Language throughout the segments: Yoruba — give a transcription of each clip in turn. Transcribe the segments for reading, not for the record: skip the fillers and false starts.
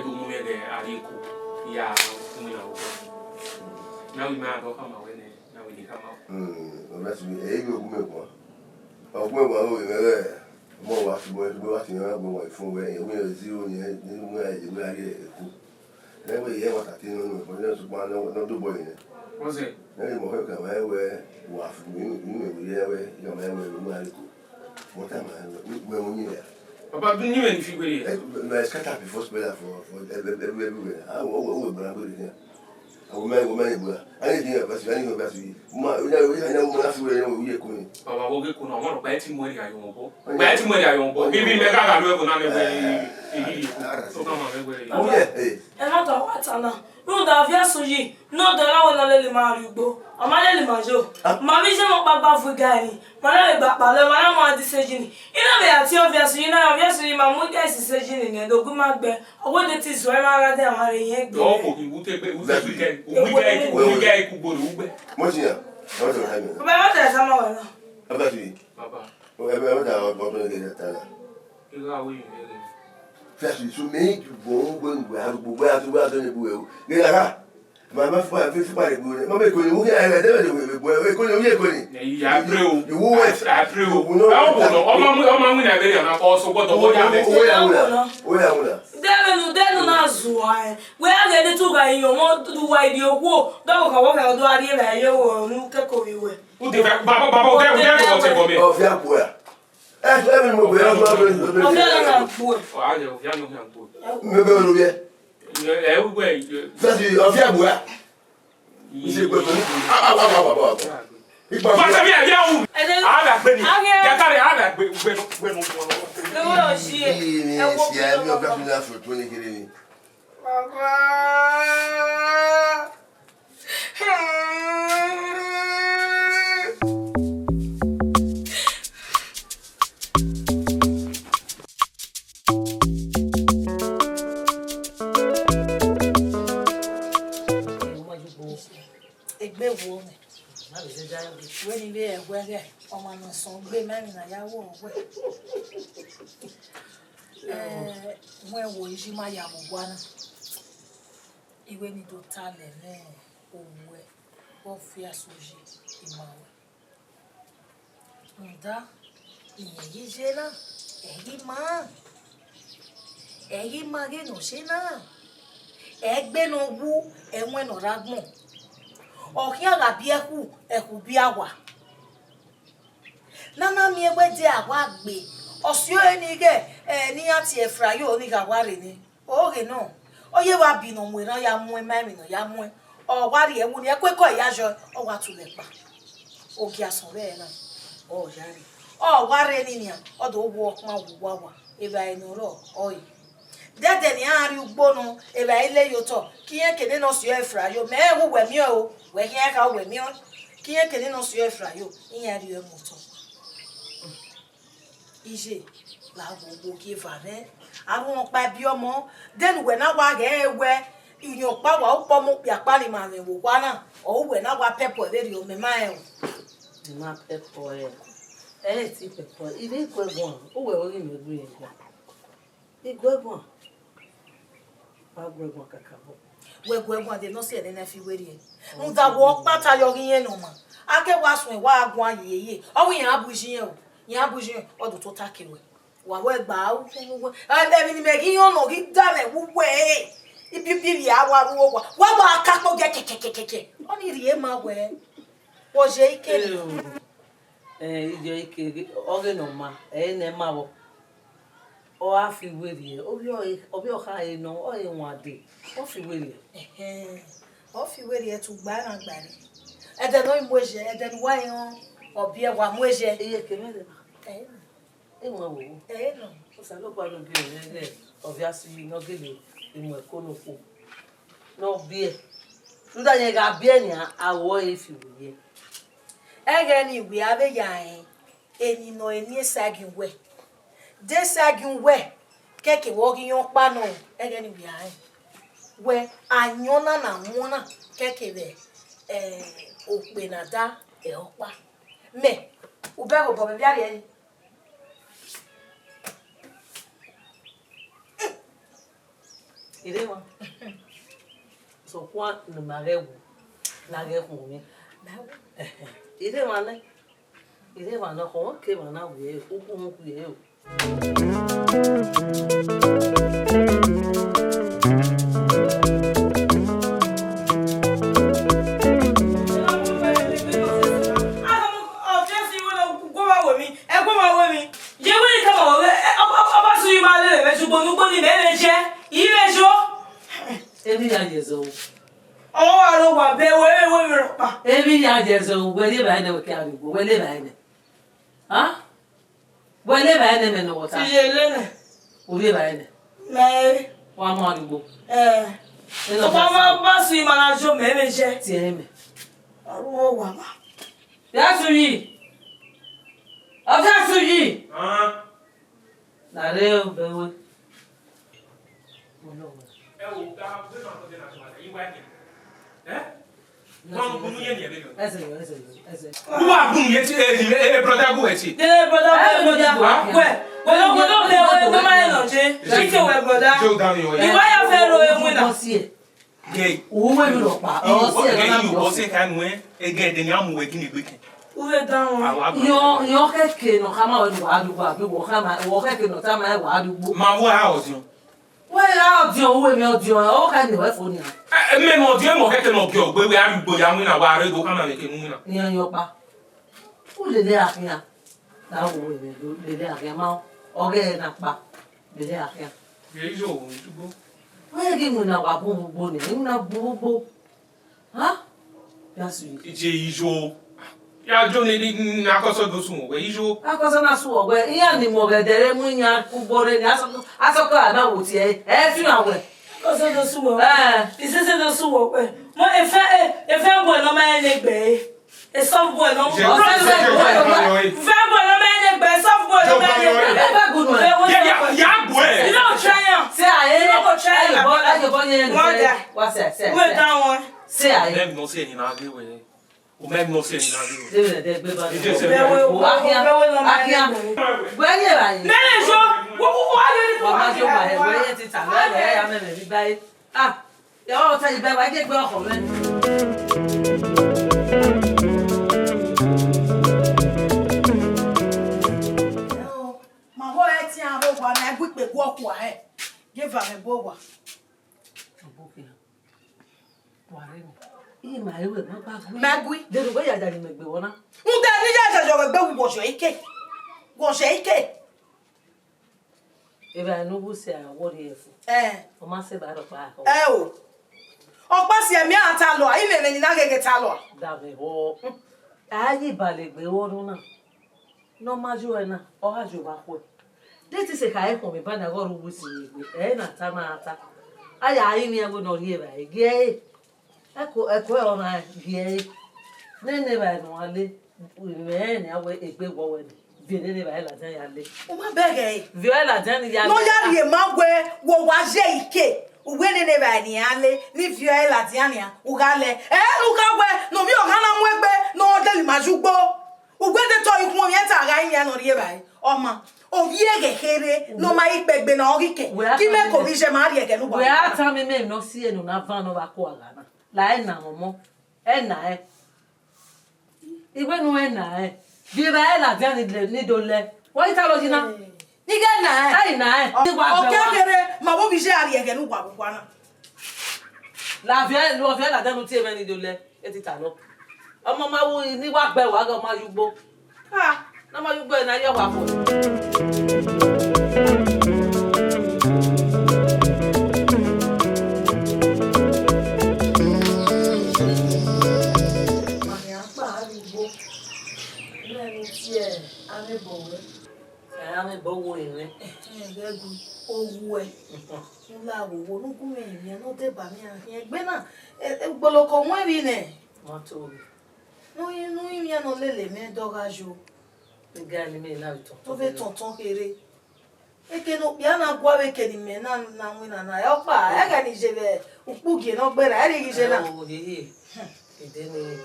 go move there, Aliko. Yeah, now we might go come out when now we come out. That's me. Hey, you go. Oh, well, more watching my phone where we're 0 years, we are here. Never hear what I think, but there's one not the boy. Was it? Then more come where was you where your man will marry. What am I? When you About the new and figure. Let's cut up before spell for everywhere. I will bring here. I will marry. Anything else, anything else. We know that's where we are going. Baba will get on by Timothy. I won't buy Timothy. I won't go. Maybe make a level on the so come on. Oh, yeah. And not a what, Anna. No, the Aviasuji, no, the Lawan Mario. A man, Majo. Mammy, I'm not back for Gani. Madame, Madame, decision. In a way, at your Vias, you know, obviously, my mother is decision and the good man bear. I want it is where I am having. Oh, he would take that weekend. We get Kubu. Monsieur, what's the time? About you, Papa. whoever going to get that. You are we. First, to make you go when we have to go out to the well. My father, 55 good. Mamma, could you hear I couldn't hear going? You always approve. Oh, also what the way. Then that's why. Where are the two guys you want to do why you go? Don't go over and do a deal like you or look at you. who the Baba, me? Of your boy. As every move, we are not going to do it. Everywhere. That's of your boy. You see, but when we are where on my son, be married a young woman. Where was you, my young one? Even to talent, oh, what fear suji in my way. Mother, Yizena, Eggy Magin, no Sina, Egbe no woo, and when or ragmo. Or here a beer who, a who be our. Nana me where dear wag be, or sure any gay, near tea frayo, nigga worrying. Oh, no. Oh, you have been on when I am one mammy, no yamwe, or worry a woody a quick yazure, or what to let back. Oh, Gasovena. Oh, Janny. Oh, worry in here, or the walk my wawa, if I know, oi. That then you bono, if I lay your talk, Kia can no see a frayo, man who were mule, where he had with me on, Kia can no see a frayo, in your motor. Easy, love will give her, eh? I won't buy your more. Then when I was here, where in your power, pomo your parliament in Wana, or when I was pepper, there you may mile. Not pepper, eh? Pepper, it is good one. Oh, well, in the green. It good one. I'll go one cacao. Well, they not say an nephew with you. That walk batter your yen no man. I get was when wild one ye. Oh, we are bushing or the total away. What bow? And then making you know, he done it way. If you be our what about a couple get only the Emma way. Was a cake, organoma, Emma. Oh, I feel with you. Oh, your high no, or in 1 day. Off you with you. Off you with you to buy and buy. And then no moisture, and then why on or beer one moisture. No, I look at the obviously not give you in my corner. No beer. Do that you got beer, I will if you will. Again, we have a yarn, any no any sagging way. This sagging way, cake walking your panel, again, we are where I know na cake there, openada, elpa. Me, Ubergo, Bobby. Irema. So kwa no marewu. Na ge kun mi. Irema ne. Irema no ko ke ma na we o ku ye o. Every years old. Oh, I don't want to be away. Every years old, where live I never carry, where live I? Huh? Where live I never know what I live I? Nay, One morning book. So, Mama, must see my show, maybe, Jamie. Oh, Mama. That's for ye. Oh, that's for ye. Now, they'll be. Well, I'll do with me, all kind of weapon. Memo, dear, more get no go, but we are going to worry, go come and make a Near your pa. Who did they have here? Now we do the Akama, or get a pa. The Akia. Where give me now a boo bonny, not boo. Huh? That's usual. Ya Johnny Nakoso do soon, where usual. I was on a sword where he and the mother, the Remunia, who bought it as a car about what ye, as you know. Because of the sewer. This isn't the sewer. If I were no man, bay, a soft boy, no man, soft boy, you don't try. Say, I never try. What's that? We're down. Say, I never no say in our way. O même no say in our Magui. The way I didn't make the one. Who that was your ike? Was your ike? If I know who say what is, for myself, I don't buy. Oh, pass your me at Talo, even in Nagate Talo. That may all. I balik the one. No Majuana, or has you back with. This is a high for me, but I got to see you. Tamata. I will not hear. Gay. Echo on my gay. Then never know I live with me away a big woman. Viola Daniel. Oh, my bag, Viola Daniel. No, Yari, Magwe, what was Jake? When never any alley, leave Viola Dania, Ugale, Ugawe, no, your Hannah Webe, no, Del Majubo. Who went the toy from Yata, or Yebai, Oma. Oh, ye, no, my beg, Benorique. Give me a collision, Maria, and we are telling no see no Navan of Aqualana. Line now, Momo. And I. Even when I. Give a Danny needle. Why tell you now? Nigga, I. Okay, my bobby shari again. La Vienne, no Vella, don't tell any dole. Etitano. A mamma will need what bell, I got my yubo. Ah, no, my yubo and I your I'm boy. Oh, way. No, you know, you're not lily, man, dog as you. The guy may love to be tonton here. E cannot be an aquawakening man, now when I help. I got his ever, who boogie, no better. I think he's it didn't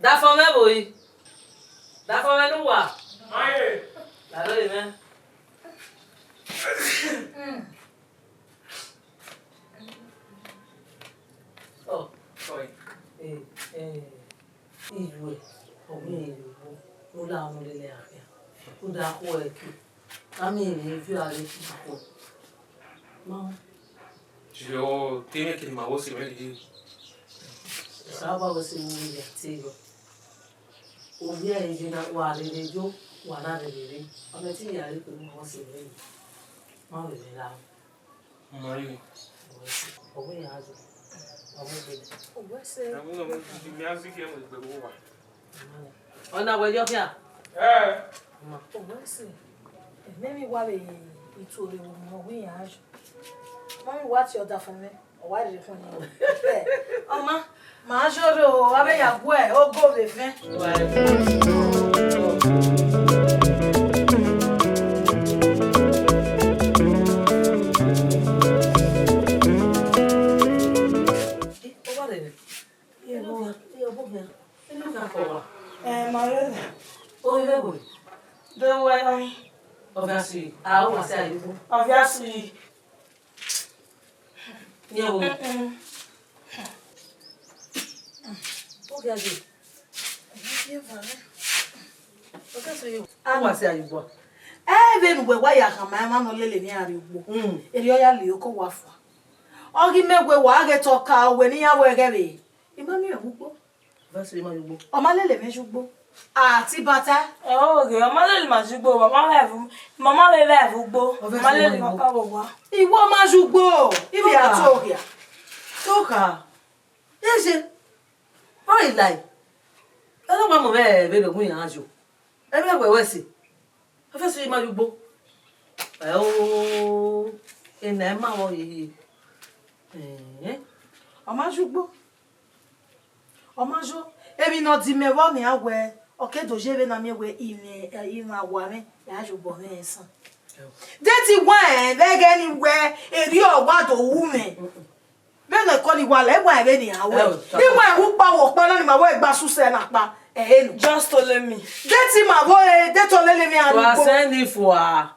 that for me, boy. That for me, no. I don't know. Oh, sorry. Iwe, omi o la onu lele afia. O da ko eki. Ami ni fi ale ti ko. Ma. Jo, tiene que ma você vai dizer. Saba você ni ya tigo. O bi e jina wa lele jo, wa na lele. Ame ti ya le ko mo se le. Ma le la. Mãe. O bi ya zo. Ona we yo pia. Maybe why it will be we are. Mommy, what's your for me? Or why did you phone you? Oma, Majoro, I ya boy, oh go with me. Obviously. Yeah. Even we why ya my man no lele ni ari ugbo. Eri oya le oko wafu. Ogi megwe wa ge to ka we ni ya we gebe. Imami ugbo. Verse ma ugbo. O ma lele me ugbo. Àti bàtà. Okay, mama lele ma jugbo, mama lele ugbo. Mama lele ma pa wa. Ìwọ ma jugbo. Ibi atoria. Toka. Yes. Why lie? I don't want to be gun yan ajo. E be we si. I first ma ugbo. Oh, ina ma wo yi. O ma jugbo. O ma jo. Ebi no di me wo ni awe. Okay, do je ve na mi we ime aware ya jugbo me san. Deti wan be ge ni we eri o wa do wu me. Be na ko ni wa le wa be ni awe. Ni wa wu pa wo pa na ni ma wo gba suse na pa. Enu. Just to let me. Deti ma bo de to lele mi To arugbo. send it for.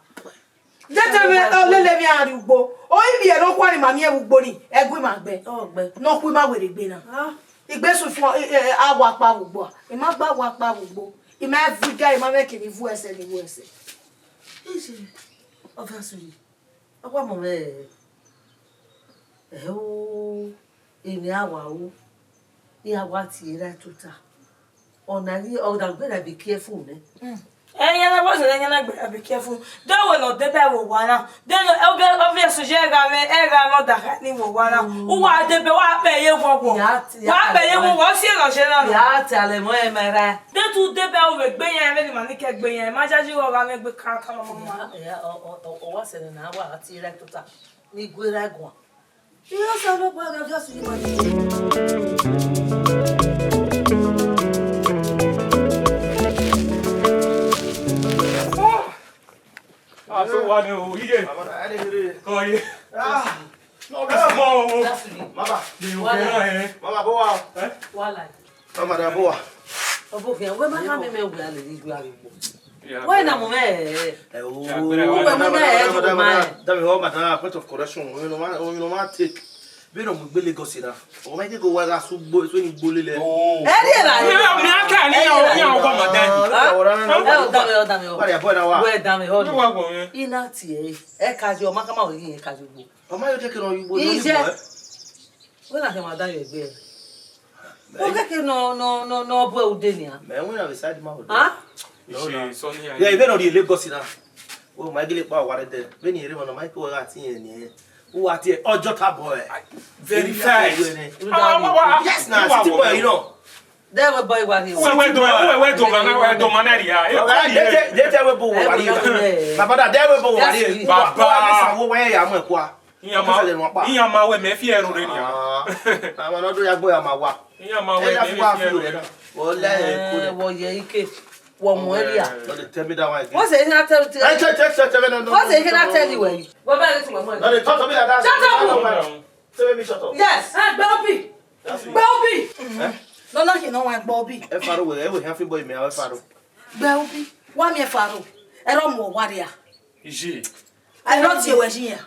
Deti me lele mi arugbo. O ibi e no kwa ni ma mi ewugbo ni. Egbe ma gbe. Oh, gbe. No ku ma were gbe na. Igbesu fun awa pa ugbo. E ma gba wa pa ugbo. E ma every guy ma make me vu ese ni vu ese. Obviously. Akwa mo me. O ini awa o. Ni awa ti ra tuta. Ona ni o da gbe na be careful ne. Yana was and be careful. Don't will not debe wo wana. Then obvious je ga me e ga no da ni wo wana. Wo wa debe wa pe ye wo wo. Wa pe ye wo wo si ran se na. Ya tale mo e mera. De tu debe o be gbe yen me ni ma ni ke gbe yen. Ma jaji wo ga me gbe kan kan mama. Ya o wa se na wa ati ra tuta. Ni gwera gwan. Iyo sa lo pa ga just you So what no ige. Ko ye. No be small. Mama. Mama boa. Wala. Mama da boa. Obo fi we ma ka me we ale ni ju ari po. We na mo me. That me madam, point of correction. You know ma take. Be no mo gbe Lagos ira. O ma ke go wa ga so ni gbole le. Eri la. Mi aka ni o ko madam. O da me. Wa ya boy na wa. We da me ho. Wa go yen. Ina ti e ka jo ma ka ma o yin e ka jo gbo. O ma yo take no you go no Ije. boy. We na ke ma da yo egbe. O ke no bo ude ni a. Me when I beside ma o. Ah? She so ni Yeah, you no dey Lagos ira. O ma gele pa wa re de. Be ni ere mo na ma ko wa ti yen ni. Who are the Otata boy? Verified. Yes, now city boy, you know. There we boy wa here. We do manaria. They tell we bo wa here. Baba there we bo wa here. Baba wo we ya mo kwa. Iya ma we me fi eru re ni a. Na ma no do ya boy ya ma wa. Iya ma we me fi eru. Wo le ko de Wo ye ike. Wo mo area. no dey tell me that one again. What say na tell you? No. What say na tell you when? What about it? No, they talk to me like that. Shut up. Say me shut up. Yes. Bobby. Bobby. No like you know why Bobby. E faro we have boy me e faro. Bobby. Wa me faro. Ero mo waria. Iji. I don't see where she here.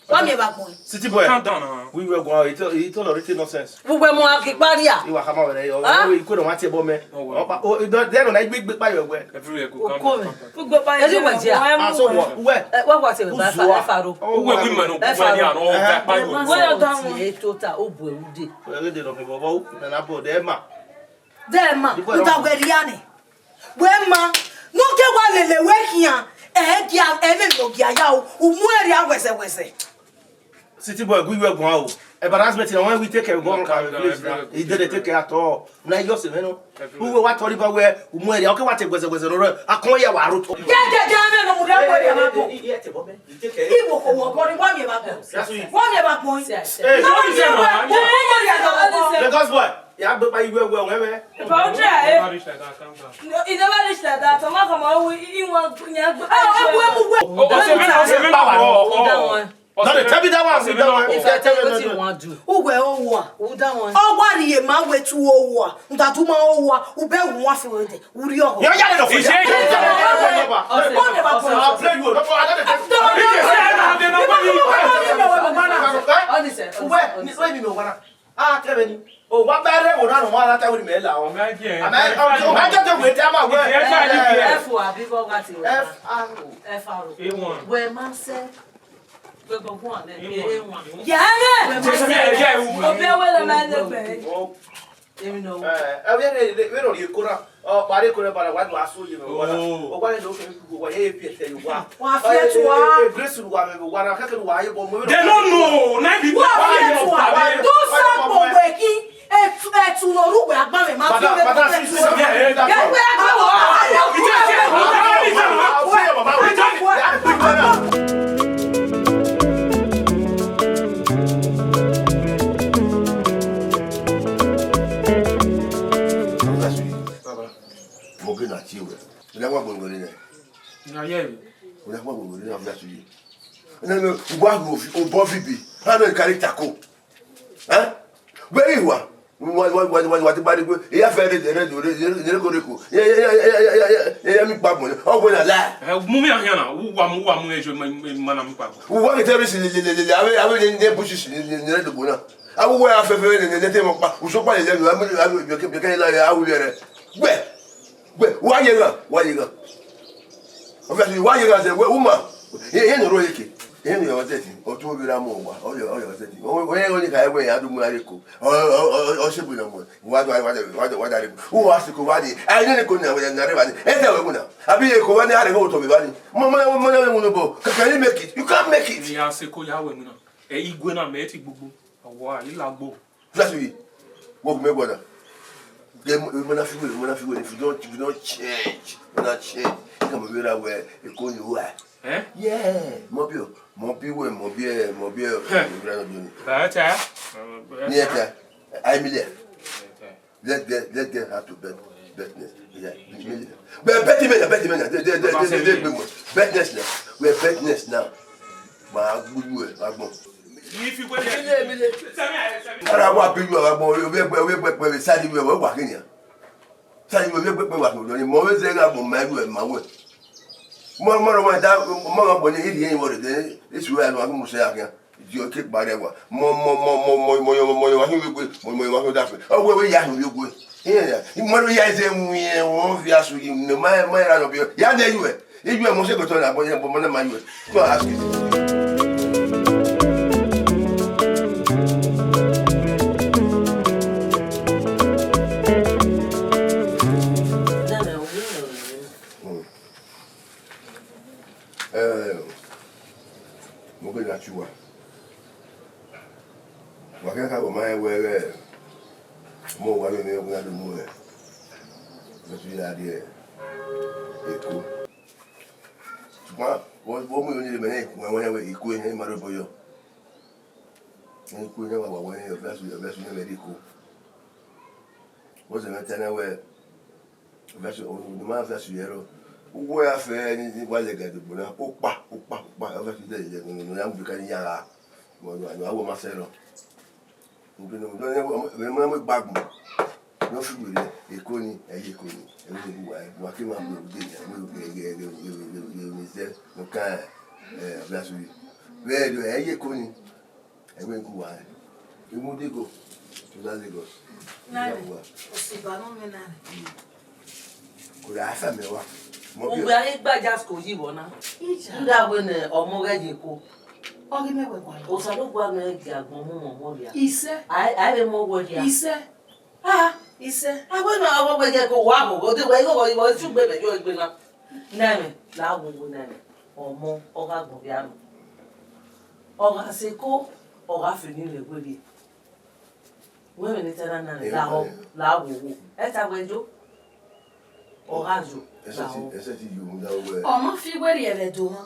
What me back boy? City boy. Calm down now. We were going. He told already nonsense. Wo gbe mo akiparia. You were coming over there. Oh, you couldn't want to bomb me. Oh, then on I big by your way. Everywhere go. O Calm ko down. mi. Wo gbe pa ye mo je. Ah, so what? Where? Wa kwa se ba faro. Oh, Where women no go money and all that by you. Where you down? E total o bu ewude. Where they don't people go. Na bo dem ma. There ma, uta gweriane. We ma, no ke wa lele we hia. Dia eme no gia ya o. Umueri awese. City boy, we were going. Embarrassment when we take care go on can village now. He didn't take care at all. Na you say no. Who we what tori ba we umueri okay what gwese no. Akon ya wa roto. Me no mu da gweri ma bo. He take bomb. He take care. Iwo ko wo body wa me back boy. That's what. Wa me back boy. Hey, Lagos boy. Ya do pa you well we. But try. Calm down. It never reach like that. So ma come on we want nya. Oh, No, tell me that one. If I tell you what you want to do. Ugwe owa. Who that one? O wari ye ma wetu owa. Ntatuma owa. Ube wu afi wede. Uri oho. You ya no for. Is it? I'll play you. Ah, Kevin. Oh, what better would I know what I would mail out? I don't wait. F wa bi go got it. F A1. Where man say we go go on A1. Ya ne. Obi we le ma le pe. You know. We don't you could oh, but could about what was so you know. Oh, what I don't know what you tell you what. Wa fie to wa. Grace will what I can why you bomb. They don't know. Na be Wa fie to wa. Do sample weki. Etu no ru we agba me ma fi we. Moge na chiwe. Ina kwa bongole ne. Na ye. Ina kwa bongole na vya suyi. Ina no gwa go o bo bibi. Ha no character ko. Eh? Where you are? What body go? Ya fere de do ko ko. Ya mi pa mo. O go na la. Mu mi ahia na. Wa mu ejo mana mi pa. Wo wa ke tere si le awe ne push ne de go na. Awu wa afefe ne te mo pa. O so pa le le awu ke la awu le re. Why you go? Obviously, why you say, woman? He no royalty. He no royalty. Or two of them more. Or your royalty. When only I wear, I do Marico. Or Shibuno. What I who asked to Kovani? I didn't go now with another one. I'll be a Kovani. I go to Vivani. Mamma, can you make it? You can't make it. Ya se ko ya we mu na. E igwe na me ti gbogbo. Awa ilagbo. That's me. What me brother? When I feel if you don't change, you come over where you call you are. Eh? Yeah, mobile. That's Yeah, I mean, let's get her to bedness. Yeah, but Betty bedness. We're bedness now. But good word, if you go I want people we study we were working here. Study we working more than I will marry my way. More when that more when you hear what it is, it's where I'm going to say again. You keep by that one. More, oh, where you go. Here, you want to say, we won't ask you, no, my of you. Yeah, there you were. If you are most able to have my way, go ask you. Tu vois. Voilà quand on m'a ouais mon ouais mais on a de moi. Je suis là derrière. Écoute. Tu vois, on me dit mais moi ouais écoute il m'a repoyo. Écoute là on va voir version médico. Moi c'est maintenant ouais version on demande version ouais à faire ni voilà les gars de bonheur opa avec des nous avons besoin yara moi nous ma sœur nous me bag no figure e koni e koni e mo wa qui m'a me dire no ka That's we. Where do I go in? I went to why. You won't go to Lagos. Could I have me what? We are by just go you wanna. That when or more radical. Oh, give me one. Also, look one egg, He said, I have more word here. he said, ah, he said, I went out when you go wobble, go the way you want to baby, you're going up. Name, now will name or more or Gagoviano. Or I say, go or I feel you with it. Women, it's an lao, that's how we do. Or Azu. oh, my feet where you do,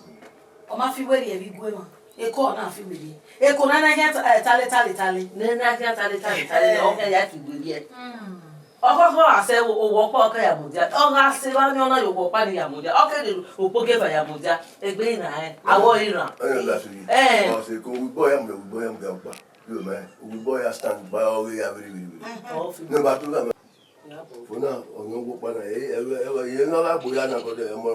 oh, my feet where you go. A corner of you. A corner, tally. Then I can't tell it, okay, I can do it. I say, walk okay, Amuja. Oh, I say, I know you walk by Amuja. Okay, who poke by Amuja, a green eye. I want you now. I say, go with boy, you man. We boy, I stand by all the every no, but for now, on your book, but you know, I would not go there more.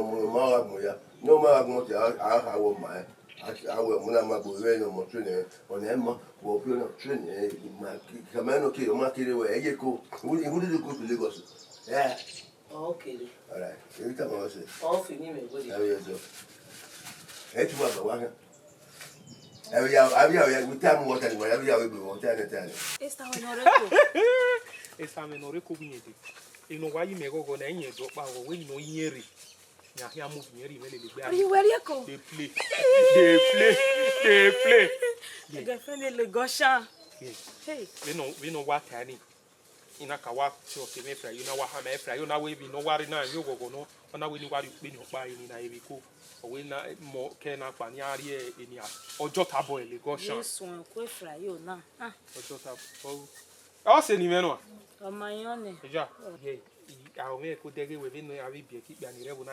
No matter I want my. I will not go no more training on Emma or pure training. My command, okay, or market away. You go. Who did you go to Lagos? Yeah. Okay. All right. Every time I say, Off in him, it's what every year, we tell me what anyway, every year we will tell it. It's time in Oreco. You know why you may go on any drop out when you know yeary. Now, here moving here, really. Where you go? They play. You get friendly Gosha. Hey, we know what Tanny. In a kawa, so you know what I'm afraid. You know, we know what in a you go no, and now we know what you've been buying in a vehicle. Or we not more can up an area in ya. Or Jota boy, Gosha. This one, quick fry you now. Or Jota. I'll send you, man. On my own. Yeah. I'll make a day within the Arabia, keep and you never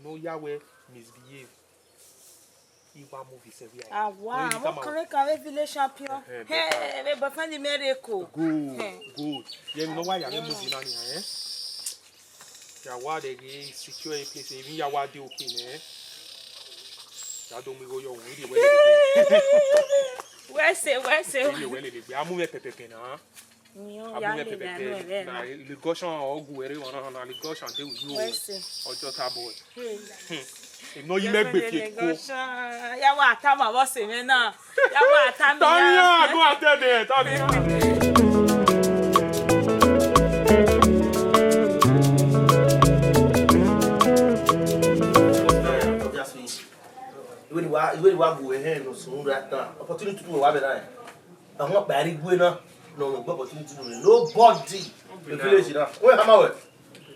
know Yahweh misbehave. You are movies every hour. Wow, what correct village champion? Hey, but find the miracle. Good. You know why I'm moving on here, eh? Yawad again, secure a place, even Yawad okay, eh? I don't go your way. Where's it? I'm moving Pepe now. Le gauche en gouéré on a le gauche en deux ou Otata boy. Et non il met béquet ko. Ya wa ata ma bo se me na. Ya wa ata mi. Tanya go atede, Tanya. Iwe wa go ehe no so nra ta. Opportunity to wa be na. Àwọn bari gwe na. No, opportunity to nobody. The village now. Where am I?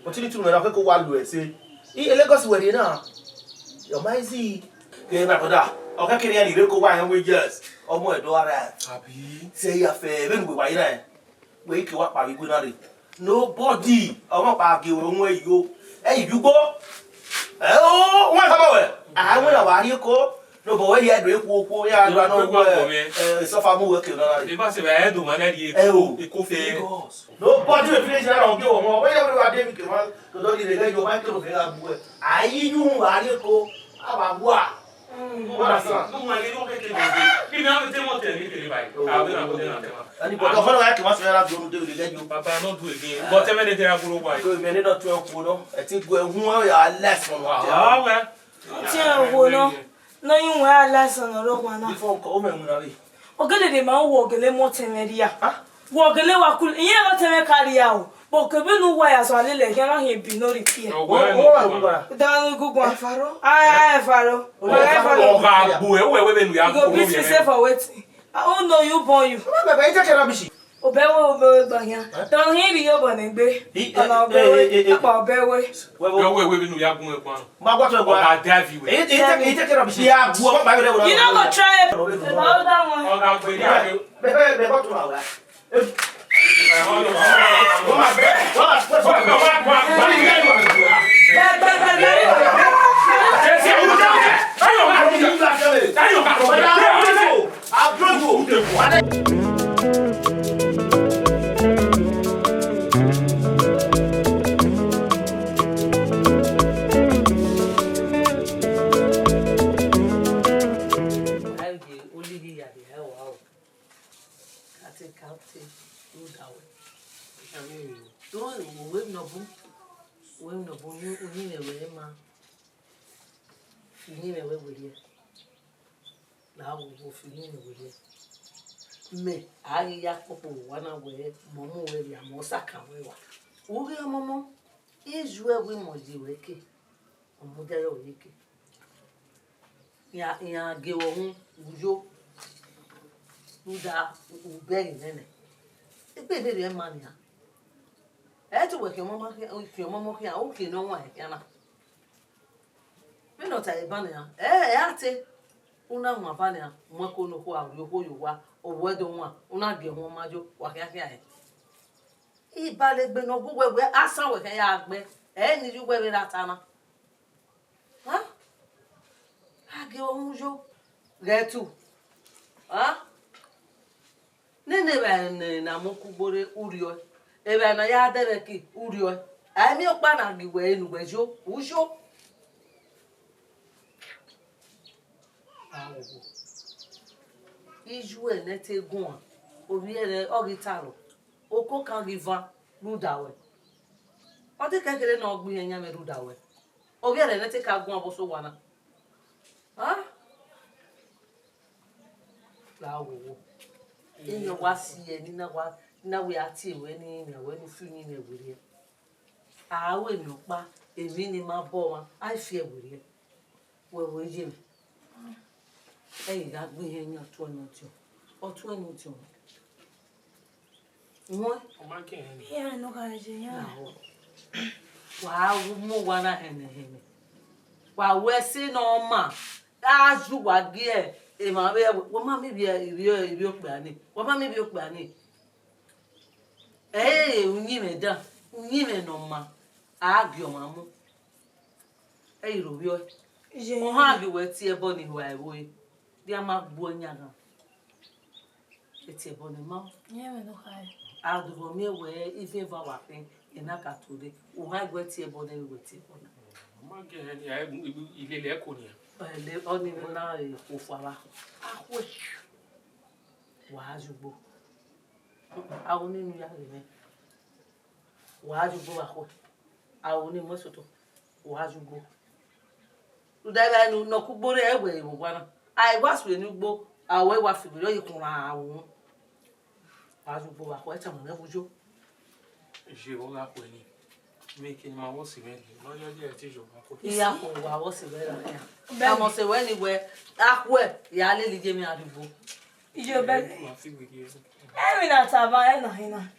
Opportunity to na ko wa lu e say. I Lagos we dey now. Your mighty. Ke na koda. O ka kiri ani re ko wa yan we years. Omo edo ara. Abi. Say ya fe be we wa yi na. We ki wa pa bi gbe na re. Nobody. Omo pa ge we won yo. E igbo. Oh, where am I? I want to wa ri ko. No, but when you had to go, yeah, I don't know. So far, more working on it. Because I had to manage it. Nobody will finish around you. Whenever I did, you don't need to get your microphone. I knew I didn't go about what. What a son. No, I don't get it. You never tell what they're making. I will not go there. And you got a like what's there to do with you, Papa, not do again. But 10 minutes, I will go. So, many not 12, I think we're less from what. Oh, no, you wear less on the road one. Before coming, Ogele de ma wo ogele mo temeria. Wo ogele wa kul iye wa teme karia o. Bo ke be nu wa ya so ale le ke ma he bi no repair. Da no gugu afaro. Ah, afaro. O ga bu e we be nu ya go be safe for waiting. I no you born you. Baba ite ke rabishi. Obewe banya. Don he bi yo bonegbe. Ona obewe. Apa obewe. We be nu ya gun e kwa. Ma gwa to gwa. Oga Davi we. Ite ke rabishi ya bu o ba be re. You no go try it. About that one. Oga gbe ya. Be go to ma wa. the hell out. Kati kati udawe. Don't we no boom. We no boom you ni we ma. Ni we with you. Now we go for ni with you. Me ayi ya popo wana we momo we ya mosaka we wa. Uri momo ijwe we moji weke. Omuda yo weke. Ya gewo hu ujo. Uda uberi nene. Ipe be re man ya. E to weke momo ki o ki no wa ya na. Me no ta e ban ya. Ate una nwa ban ya. Mo ko no ko a yo wa. Owedo nwa una ge ho majo wa kiakia e ibalegbe no go wewe asan we kan ya agbe ni ju wewe latana ha age omujo getu ha nene ba na mokugbore urio e ba na ya debe ki urio mi opa na giwe enu gbejo ujo awo iju enete gun obi ere ogitaro oko kan giva rudawe o te kekere na ogbi enya me rudawe obi ere enete ka gun aboso wana ha la wo enyo wasi e ni na we ati we ni we ni fi ni na were awe mi opa emi ni ma bo wa ai fi e we je mi ga gbe yen otu enu ti won o ma ke hen Yeah, no gaje ya. wa mo wa na hene wa we si no ma aju wa ge e ma be wo ma mi bi iri ope ani wo ma mi bi ope ani unyi me no ma agyo ma mu ro bi o Je. ha bi we ti e bo ni wa ewo dia ma gbo nya gan eti e bo ni ma Yeah, no gaje. adugo mi we ife va wa pin inaka today o ha gbo ti e bo ni we ti e bo na o ma ke hen ya ile le ko ni ele oni na e ko fara ahwe wa ajugbo awon ninu ya re me wa ajugbo ahwe awon ni mo soto wa ajugbo udara nu no kugbore ewe iwo gwana ai wasu eni ugbo awe wa fi lo ikunra awon ajugbo wa ko eta mo ne bujo je o ga ko ni me ke ma wo si me no yo je ti jo ba ko iya ko wa wo se we la ya mo se we ni we ahwe ya le lije mi adugbo Ijo be. ma fi we ki Emi na taba na hina.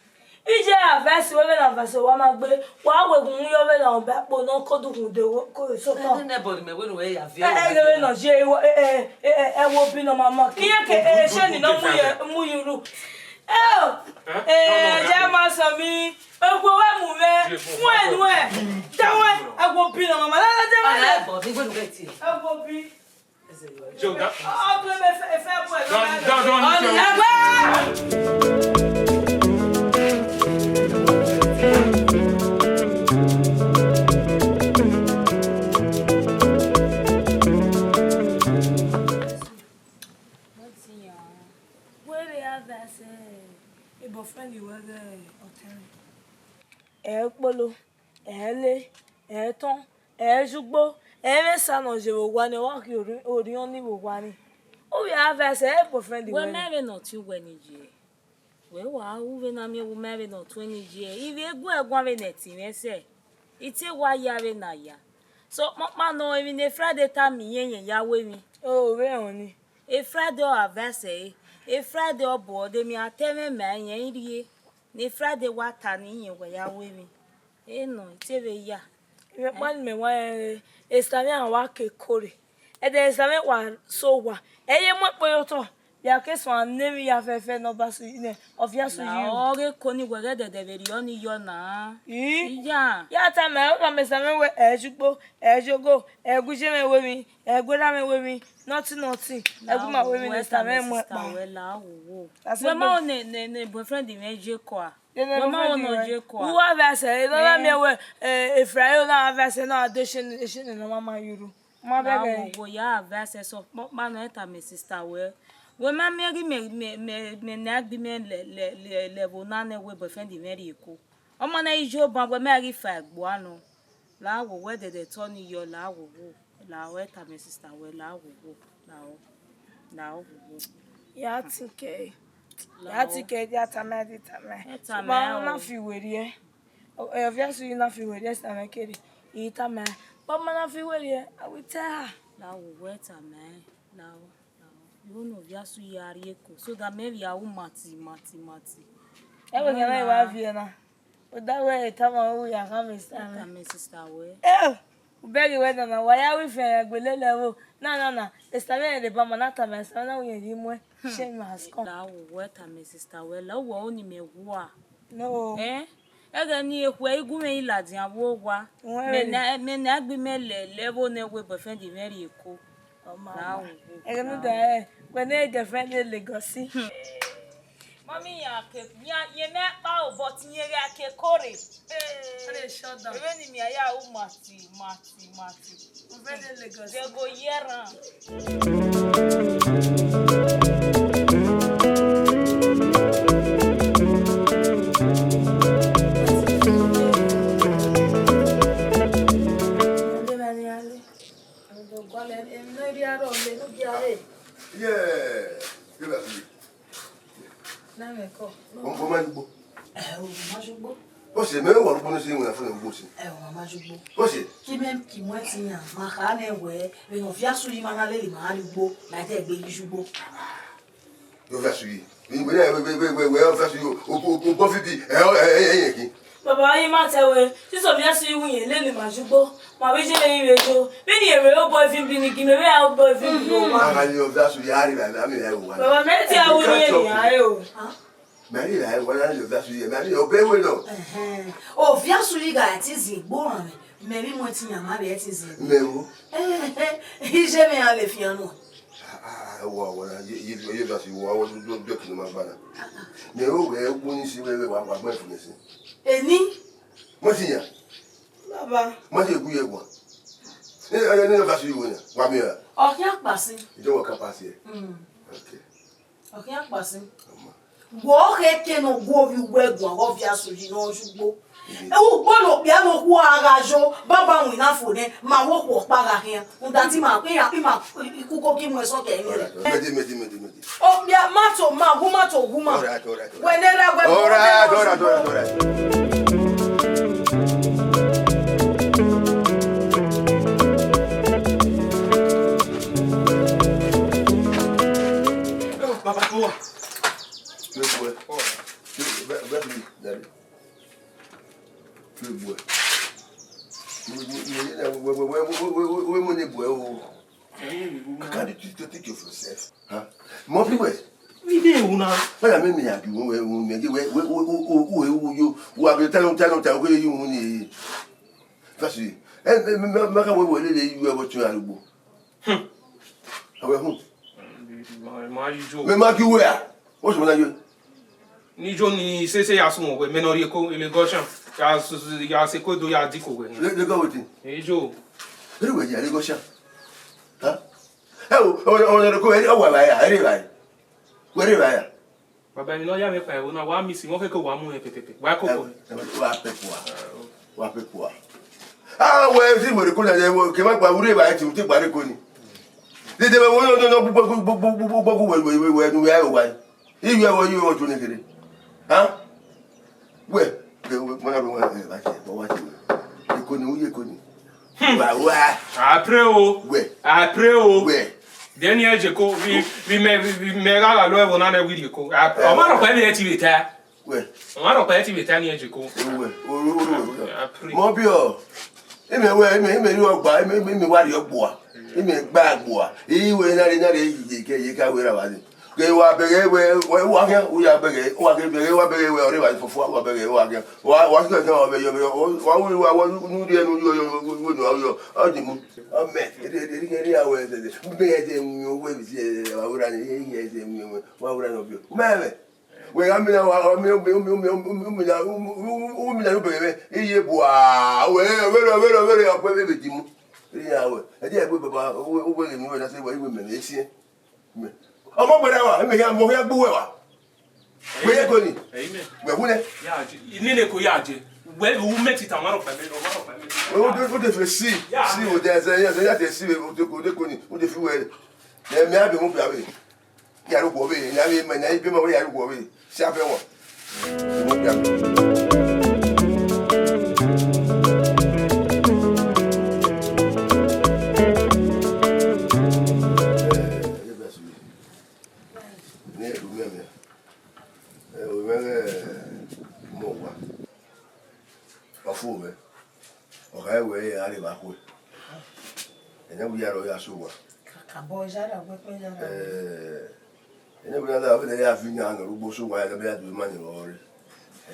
Ije avesi we na avesi wa ma gbe wa wegun yo be na be po no kodukun de ko so to. anybody me we no we ya vi Ege na je wo bi no mama. Kiye ke se ni no mu yuru. Je ma so mi egwo we mu me fun enu e. Dawe egwo bi no mama. La je ma. ana bo ni we no get it Egwo bi. jo da O ble me fe bo e. don boyfriend you were Otata. Polo, le, ton, jugbo, mesa no je wo wa ni wa ki ori on ni wo wa ni. O we have as boyfriend you we marry not you when you we wa we na me we marry not 20 years. If you go egwan we net me say. Ite wa ya we na ya. So ma no even the Friday time yen ya we mi. Oh, we oni. A Friday or verse. A Friday or board me a teme man yen rie. Ni Friday what tani yen we ya we mi. No, ite we ya. Me pan me wa estami an wa ke kore. E de estami wa so wa. Eye mo pe yo to. Ya ke so an name ya fe no ba su ne. Of ya su you. Ore koni we de very oni yo na. Ya ta me o me estami we jugbo, jogo, guje me we mi, gwera me we mi. Nothing. Egu ma we mi estami mo pa. We la wo. We ma ne boyfriend me je ko a. We ma no je ko a. Who have say no me we Efrayo na have say no addition no mama yuru. Ma bege. Go ya verse so ma no enter me sister we we ma me na bi me le bonane we boyfriend very eko omo na ijo ban we me ri fa egbo anu la wo we de turn yo la wo la we ta me sister we la wo la wo ya tike ya tamedi ma na fi were e via so na fi were sta na kere e ta ma but ma na fi were I will tell her la wo we ta me la you know via so yari eko so that maybe I will mati e we gana wa via na o da we ta ma o ya ka me sta ta me sister we Ubegi weda na waya we fe agbelele wo na estabe de ba manata me sa na we yi mwe she ma asko la wo ta me sister we la wo oni me wa no ega ni eku igu me iladi awo wa me na agbi me level ne we boyfriend very eko la wo ega no da we na girlfriend Legosi Mommy ya ke ye me pa o but ye ya ke kore shut down even me ya o mati friend Legosi they go yeran Você mesmo agora quando você vai fazer você. Mama jugbo. Você. Ki même ki moi tiyan, ma ka na we, we no via su yi ma na le ma jugbo, na te gbe yi jugbo. Eu faço isso. We eu faço isso. O bofe bi é aqui. Baba yi ma tewe, si so via su yi yin le ma jugbo. Ma we je le yin rejo. Be ni ere o boyfriend bi ni ki me we a boyfriend bi o ma. Aga ni eu faço yari ba na mi o wa. Baba me ti a wo ni eyan re o. Mary la wa na eu faço isso. Mary o be we no. O via su yi ga ti zin gboran mi. Me bi mo tiyan ma be ti zin. Mewo. Je me an le fi anu. Wa you faço wa wa do que não bana. Mewo we ku ni si we wa gba fun si. Eni Mo tiyan. Baba Mo se ku ye gbo. Ni faço yo ni. Wa mi ra. o ki apasin. Ijo wa kapasi. Okay. O ki apasin. Wo ke ke no go vi wegun o via su yi no jugbo. Ewu gbolo bi amo ku arajo baba win na fo ne ma wo ko para kian nda ti ma pe ya ma iku ko ki mo so ke ni re Medi. o bi mato ma guma Alright. wenera gbe Alright. Papa tua. We money boy. Can't you think of yourself? Huh? More people. We dey una. But I mean, happy we have tell you money. That's it. And make away with you what you are. How Ma ijo. me mark you where? What's what you? Ni jo ni se ya sun we menori eko ile goshan. Ya se ko do ya diko we. They go with it. Ejo. Anyway, you go shop. Huh? Oh, on go any over by anyway. Where are you? Baba mi no ya me pa e na wa mi si won ke ko wa mu e pepepe. Wa koko. Wa pepo. Ah, we si mo ko na ke ma pa wure ba ti ti pare ko ni. Dede we no we no ya wa. Iwe wo you want to ni kere. Huh? We mo na be wa ba ti bo wa ti. Ko ni uye ko ni. Wa. Après o. We. Après o. We. Dernier jeko vi me ga lo e wona na wi jeko. O ma ro pa mi e ti beta. We. O ma ro pa e ti beta ni e jeko. We. Mo bi o. Eme ri ogba, eme wa ri ogbo a. Eme gba agbo a. Iwe na re ye ka we ra wa ni. Ke wa bere we wa kan u ya bere, wa ke bere wa bere we ore wa fofu wa bere wa kan. Wa ke kan wa be yo wa wa nu ri enu yo no o di mu. O me ri awe de. Be de mu we bi se wa ura ni ye de mu wa ura no bi. Me we ga mi na wa mi na lo bere iye bua we apo be di mu. Ri awe. E di e gbe baba o we mi we na se wa iwe me na esi. Me ọmọ gbẹdẹ wa ẹmẹ yẹn mọ yẹn gbowó ẹ wa gbẹyẹ kò ní gbẹwúlẹ. nílé kò yá àjẹ wẹ́ẹ́ wú mẹ́tì tàwọn ọ̀rọ̀ pẹ̀lú ọ̀rọ̀ pẹ̀lú. o de fẹ si o de ẹsẹ yẹn yà tẹ si o de kò ní o de fi wẹ ẹ mẹ abẹ mu bia wẹ yàrá kò wẹ yàrá mẹ yàrá bí ma wẹ yàrá kò wẹ si abẹ wọn mu bia wẹ. Fume okay we ari ba ko enya bu yaro ya so wa ka boy jara we pe jara enya bu na ba de ya fi nya no rugbo so wa ya be ya du ma ni ore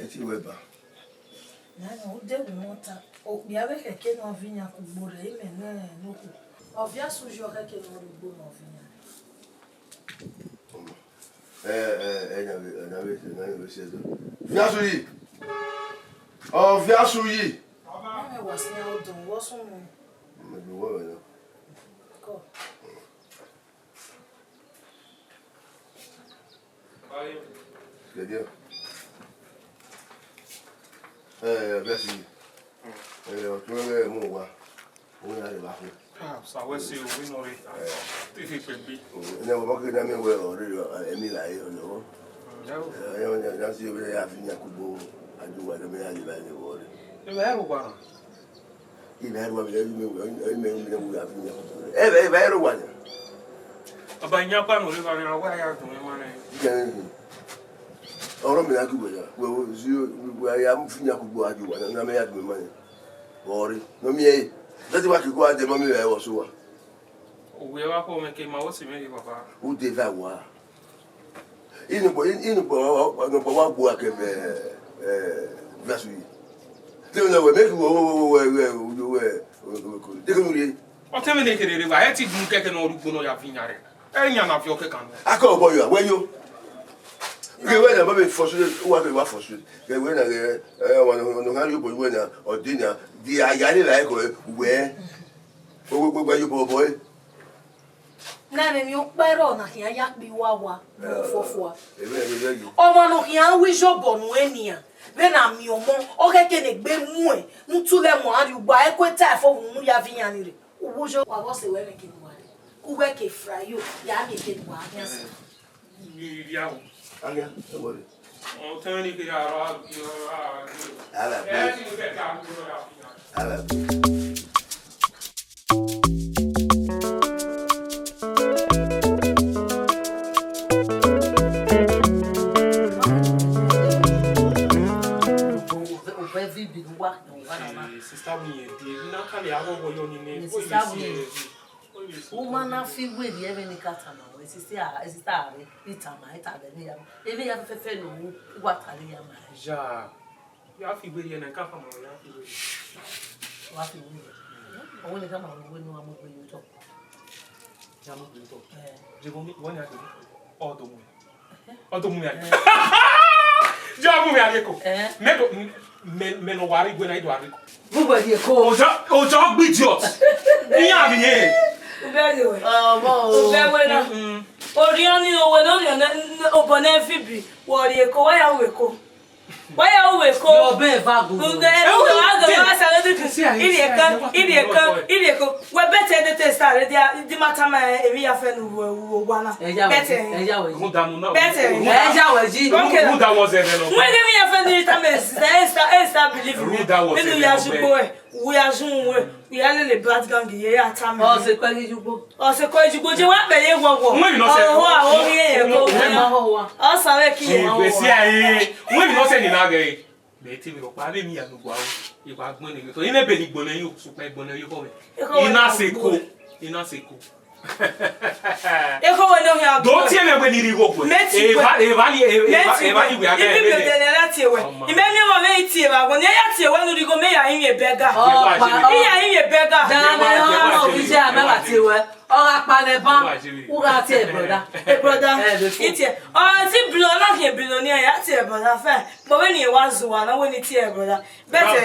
e ti we ba na no de monta o bi ave ke no vinha ku bore ime no ku o via sujo ke no rugbo no vinha na we se do via so yi oh via so yi I was now done. What's on? Maybe what I know. Go. Good deal. Merci. Tu veux moi? On a les barres. Ah, ça ouais c'est oui non oui. Tu fais quoi bi? On a pas que jamais ouais Emile là non. On a si vous avez fini à Kubo à Douala mais à Liban et voilà. Il va où quoi? Il va où il va où Abanya pa no le va na wa ya to me mane. Oro me na Kubo ya. We zio we ya mfini à Kubo à Douala na me ya to me mane. Ori. No me that's what you go at the moment I was so. We wa ko me ke ma wo si me papa. Où te va voir? Il ne peut pas boire que versus. Tu ne veux pas que o te me ne kere ba e ti dun keke no rugbo no ya finyare. E nya na fi o ke kan. Akọ boy you where you? Ke we na ba be force wa force. Ke we na no ha you boy we na odina di ayale la ko we. Gbogbo you boy. Na me mi o pero na hia ya bi wawa no fofo. Ebe you. Omo no hia wi jobo no enia. Be na mi omo o keke ne gbe mu e ntule mo ari ugba e kweta fo mu ya vinya ni re. Uwojo wa go se we me kini wale. Uwe ke frayo ya mi ke wa yes. Ni ya o. Anga, e bole. O te ni ke ya ra yo Ala. e ti ke ka rugbo no ya finyare. Ala. Sister mi e na ka le awo yo ni ne. Uma na fi we di ebe ni kata na we sister are itama itabe ni ya. Ebe ya fefe no wu gwa tare ya ma. Ja. Ya fi gbe ye na ka fa mo ya fi gbe. Wa fi wu. Owo ni ka ma wo no amo gbe yo to. Ya mo gbe to. Je bo mi won ya de. Odo mu. Odo mu ya. Ja mu ya le ko. Me no wari gbe na ido ari ko. Buba di ko. Ojo gbe idiot. Ni ya bi ye. Very well. Mo. Very well. Orioni no we no obone fibi. Wori eko wa ya we ko. Wa ya we ko. Yo be vago. Nge o wa sa le du. Ile eko. We better the test are the matter ma emi ya fe no wo wana. Better. Eja we. Mu da mu na. Better. Eja we ji. Mu da was there no. When emi ya fe ni tames. Esta believe me. Me ya jubo e. We are zoom we are the bad gang here at time. O se kwa jubo. O se kwa jubo je wa be ye gwogo. Mo bi no se. O ri ye ko. O sa we ki ye. We si aye. Mo bi no se ni na ge. Me ti mi ro pa le mi ya gbo awo. Ipa gbon ni to ine be ni gbon na yo supa gbon na yo ko me. Ina se ko. Eko we no ya. Do ti me we ni ri go pe. Eva ni we aga e be. Ibi be na lati we. Ime mi mo me ti e ba go ni ya ti e we no ri go me ya yin e bega. Ya yin e bega. Da na o bi je amela ti we. O ga pa ne ban. U ga ti e broda. E broda. Iti. O ti blo na ke blo ni ya ti e brother fe. But when you was one, na when it e brother. Better.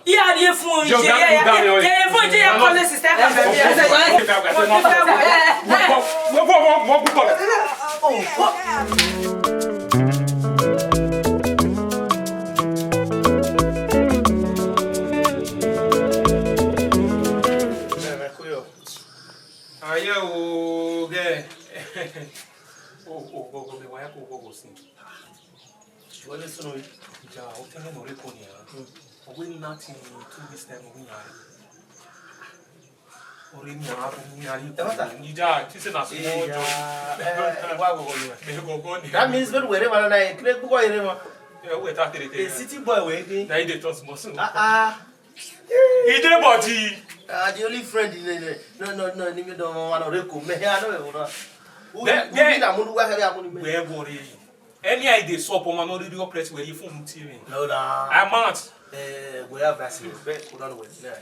Yeah, the phone je. Yeah, phone je ya call sister can What is it? Ja, o tenho no reconia. O we nothing 2 weeks time we are. O re mi abu mi ari. Ni ja, ti se na so mo jo. That means when we are na click boy here. Yeah, we ta tere tere. A city boy we dey. Na dey trust mo so. He dey body. The only friend in no ni me don wan reko me I know we We worry. Any idea so for man already operate where you phone TV. No da. I'm not. We have vaccine. Put on with now.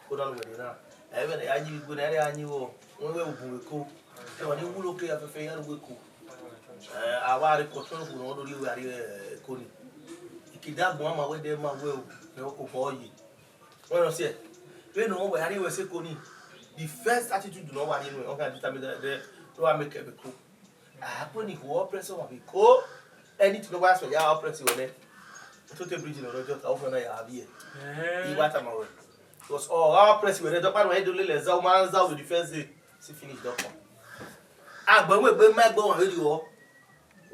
Put on with now. Even anyi go na anyi wo. Won we ogun eko. E won ni wulo ke afefe yan we ko. Awa re control ko no lori we ari ko ni. Ikidagun ama we dey ma we o. E ko boyi. Won no see. We no we ari we se ko ni. The first attitude do not want you on can determine the do I make a cool. I happen if we press on a cool. Anything no was for your press on it. To the bridge in the just over I have here. You what am I? It was all our press with the part where I do little Zalman's out with the first day. See finish doctor. Ah, but we my go on radio.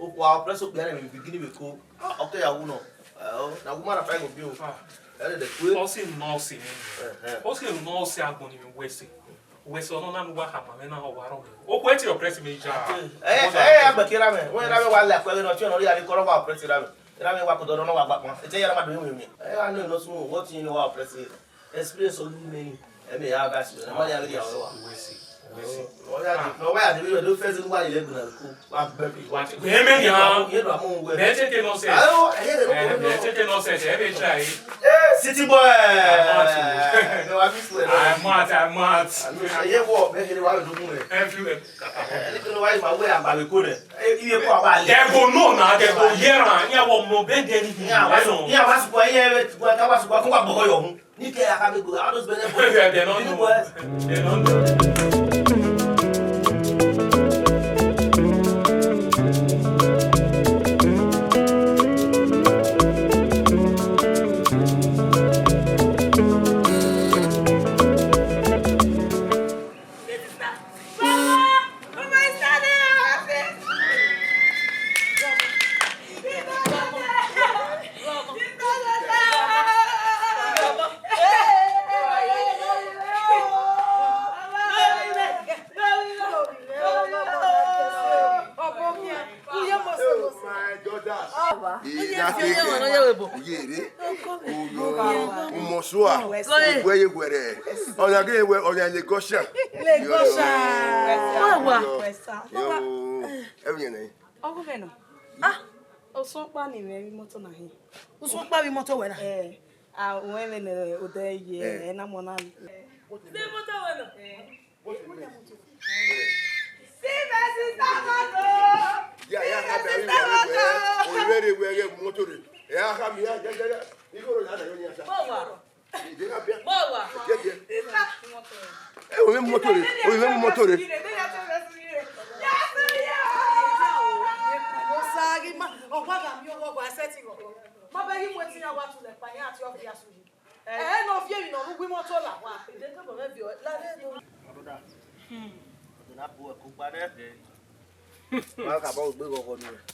Oh, our press up there and beginning with cool. Okay, I will know. Now, woman, I find you. Also, Norsi. Also, Norsi, I'm going to West. West on and what happened. Oh, wait your press me. Eh, but here I am. When I was left, we're not only a corner of our president. I mean, what don't know about one. It's a matter doing me. I know no smooth. What you know our president. Experience so many. I may have asked you. I have no way. I do first why you live in a cool. I'm very watching. Women, you know, better can not say. Oh, better can not say. Every try. City boy. I'm not. I hear what making the wife do it. Everywhere. Little wife, my way, I'm by the corner. You go no now, they go here. You won't know better anything. Yeah, what's why I was walking up boy. You can't have a good house. They don't know.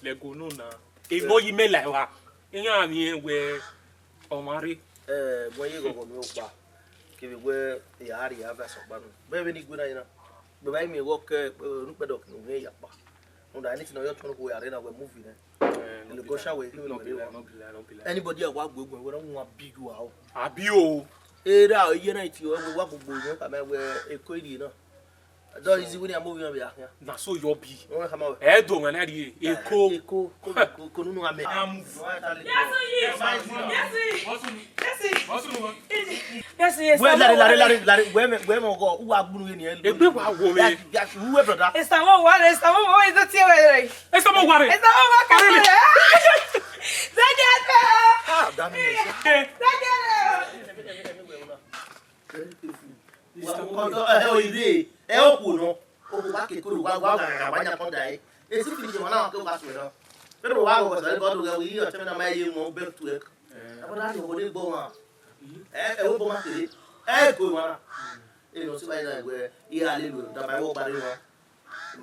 Lego no na. If no you me like wa. Iyan mi we omari. Boy you go no pa. Ke we yari ya va so pa no. Be ni guna ina. Be ba mi work rupe dok no we ya pa. No anything no you turn go yari na we movie na. Le go sha we no be. Anybody a wa gbogbo we don't want big wa. Abi o. Era ye na ti o we wa gbogbo we ka me we ekoidi na. Don't easy when you move your way. Na so you be. Eh do na di eko no ame. Yes. Larry, where me go? Who agbunu ni e. Egbe wa wo me. Who brother? Estamos worried. Is the tea. Estamos worried. Estamos worried. o ire e o ku no o ku ba ke ko wa ga ba nya ko dai e si fi je wana ko ba so no pero wa go sa ko do ga wi o teme na ma ye mo back to it abada ni ko de bo ma e o bo ma ke e ko wana e no si ba ina gwe i ale lu da ba wo ba re wa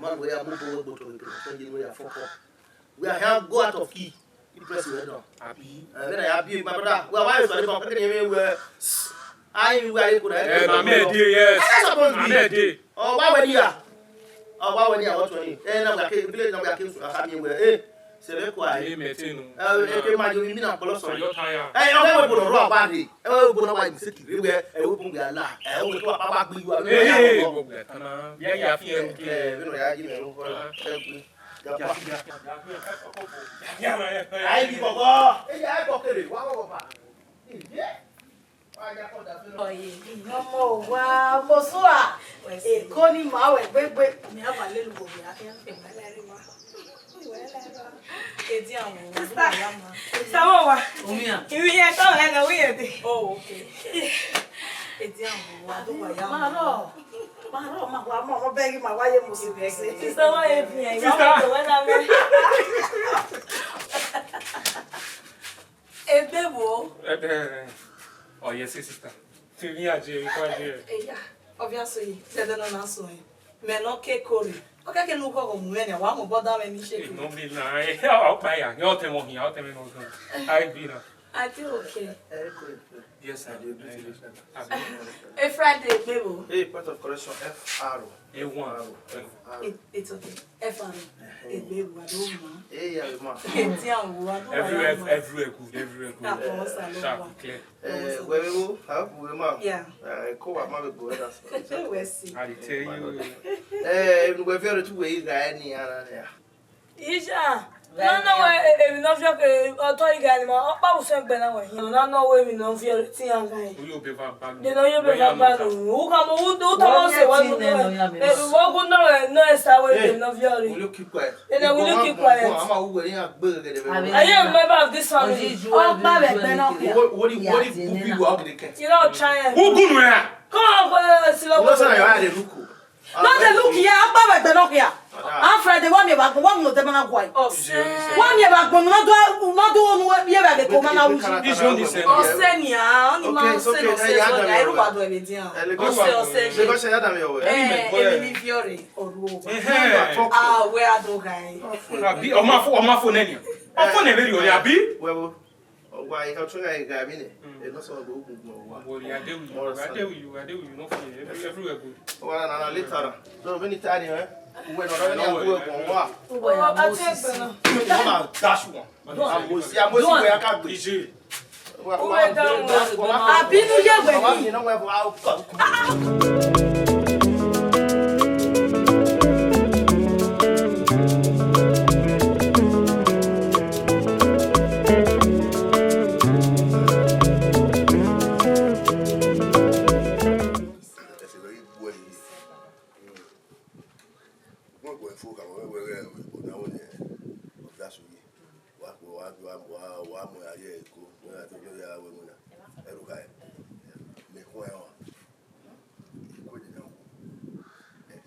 man we ya mo bo to ke so je we ya foko we are go out of key press we don abi when I abi my brother well why so come ke me we I we are ko na na me dey yes na me dey oh why we here oh why we here what we na we ke village na we ke so aka mi we se be kwa e metenu ke ma jo mi na polo so yo tire o we bo ro agba de we bo na wa mi se ki we we bo ya la we to papa gbe you eh bo kana ya fi en ke we no ya ji me ro ko ai bi gogo e ya ko kere wa go pa Oye, ọmọ wa Mosua. Èkó ni màá wẹ̀ gbégbé. Mi á wà lẹ́nu gbogbo akẹ́kọ̀ọ́ ìmọ̀lẹ́rìí wa. Èdè àwọn ọmọ wa máa. Sáwọ́ wa. Omiya. Ìwé yẹn tó ẹ̀ lọ wí yẹn dé. Oh, okay. Èdè àwọn ọmọ wa tó wà yá wọn. Máa rọ̀ máa wà mọ́ ọmọ bẹ́ẹ̀gì máa wáyé mo sì bẹ́ẹ̀ sí. Sísọ wọ́n yẹn fi yẹn ìyá wọn tó wẹ́ náà mẹ́. Ebe wo? oh yes sister ti mi aje ko aje Eya, obviously, dede no na so yin. Me no ke kori. O ka ke lu ko go mu ene wa mo boda me ni shake. no be na o pa ya yo te mo hin o te me no so I be na I feel okay. yes I do A Friday bebo. hey part of correction FR e1 It's okay. Efan. E bebo I don't know. hey ya ma Enti an wo everywhere good Na ko sa lo sharp wa. clear we will have we ma Yeah. ko wa ma be go that We see. I tell you we very two ways ga ni ara ya Isha. Nana we èmi no fi ke oto iga ni mo pa bu se gbe na we. Nana we mi no fi ti an ga yi. we will be back De no yo be ba ba no. U ka mo u to mo se wa no. Wo go no no esta we no fi ori. will you keep quiet Will you keep quiet? ama wo ni agbe ge de I am a member of this family. O pa be pe no kia. what puppy go out the cat You know trying. who good ya Come on, Silo. no say you are the look No de look here, pa be pe no kia. An Friday wa me ba go no de na kwai. Oh, say. Wa me ba go no do onu ye ba de ko ma na wuji. this one is Osenia, oni ma se no se so ga iru wa do e be dia. se go say ya da me o Emi ni fiore oruo. eh We ado guy. abi o ma fo nani o fo na very ori abi wewo ogwa I ka tun ya ga mi ne e no so go ogun mo wa worry I dey with you no fear everywhere good wa na later so many time eh we no do ni agbo egbon wa Oh, I take Benin. mo ma dash one amosi we aka gbe ije Abinu ye gbe wa ni. mi no we for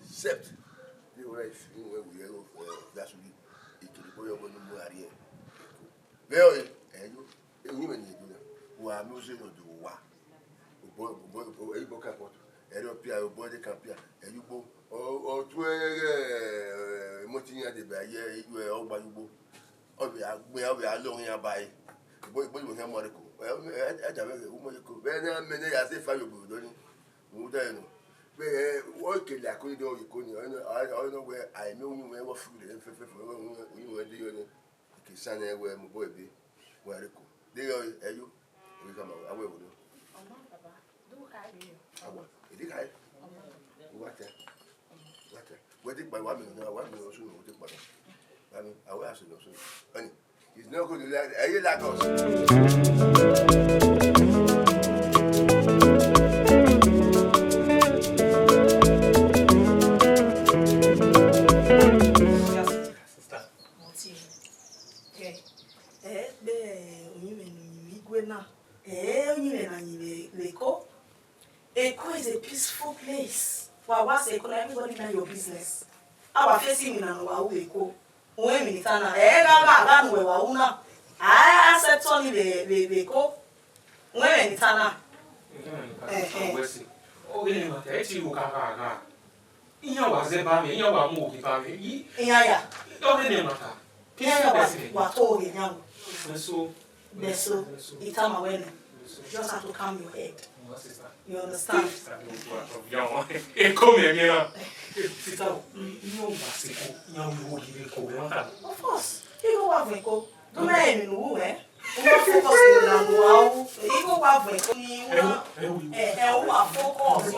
except the right thing when we are that's we it to the boy of the Muari. Very, and you when you do that, who are music or do what? Boy, book up, and you appear, body can appear, and you go or to a mountain at the bay, you were all by you. Oh, we are long by. Boy, will have Monaco. Well, at a woman, very many as if I would do. Who do you know? Working like we do, you couldn't. I don't know where I know you were food and you were doing it. Son, where my boy be. Where you go? They are you? We come away with you. What? Where did my woman know? 1 minute or so? I mean, I will ask you no. He's not going to like us. Eko is a peaceful place. Wa say everybody mind your business. Our facing in an wa Eko. When we tana ga no wa una. I accept only the Eko. When we tana. Oge ma te ti u ka. Iya wa ze ba me, iya wa mu ki ba me. Iya ya. Oge ne mata. Iya wa to ge nyawo. Beso. Itama when. You just have to calm your head. You understand? E come mia. Sita, io va seco, io vuoi dire come. Of course. You wa veko. Do na emi no eh. Uma focus na no. You wa veko ni wa focus.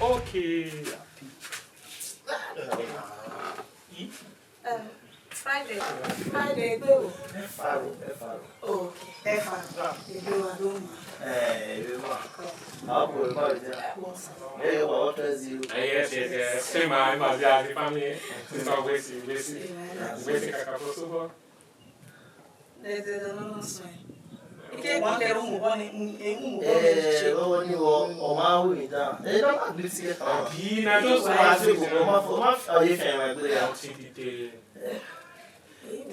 Okay. Friday, go. Okay, Efaro. You do a room. Yes. Say my family. It's always waiting. Ike wa kero mu bo ni o ni o ma hu mi da. E no ma bi si ka. Bi na to so ma se ko ma aye fe ma gbe ya.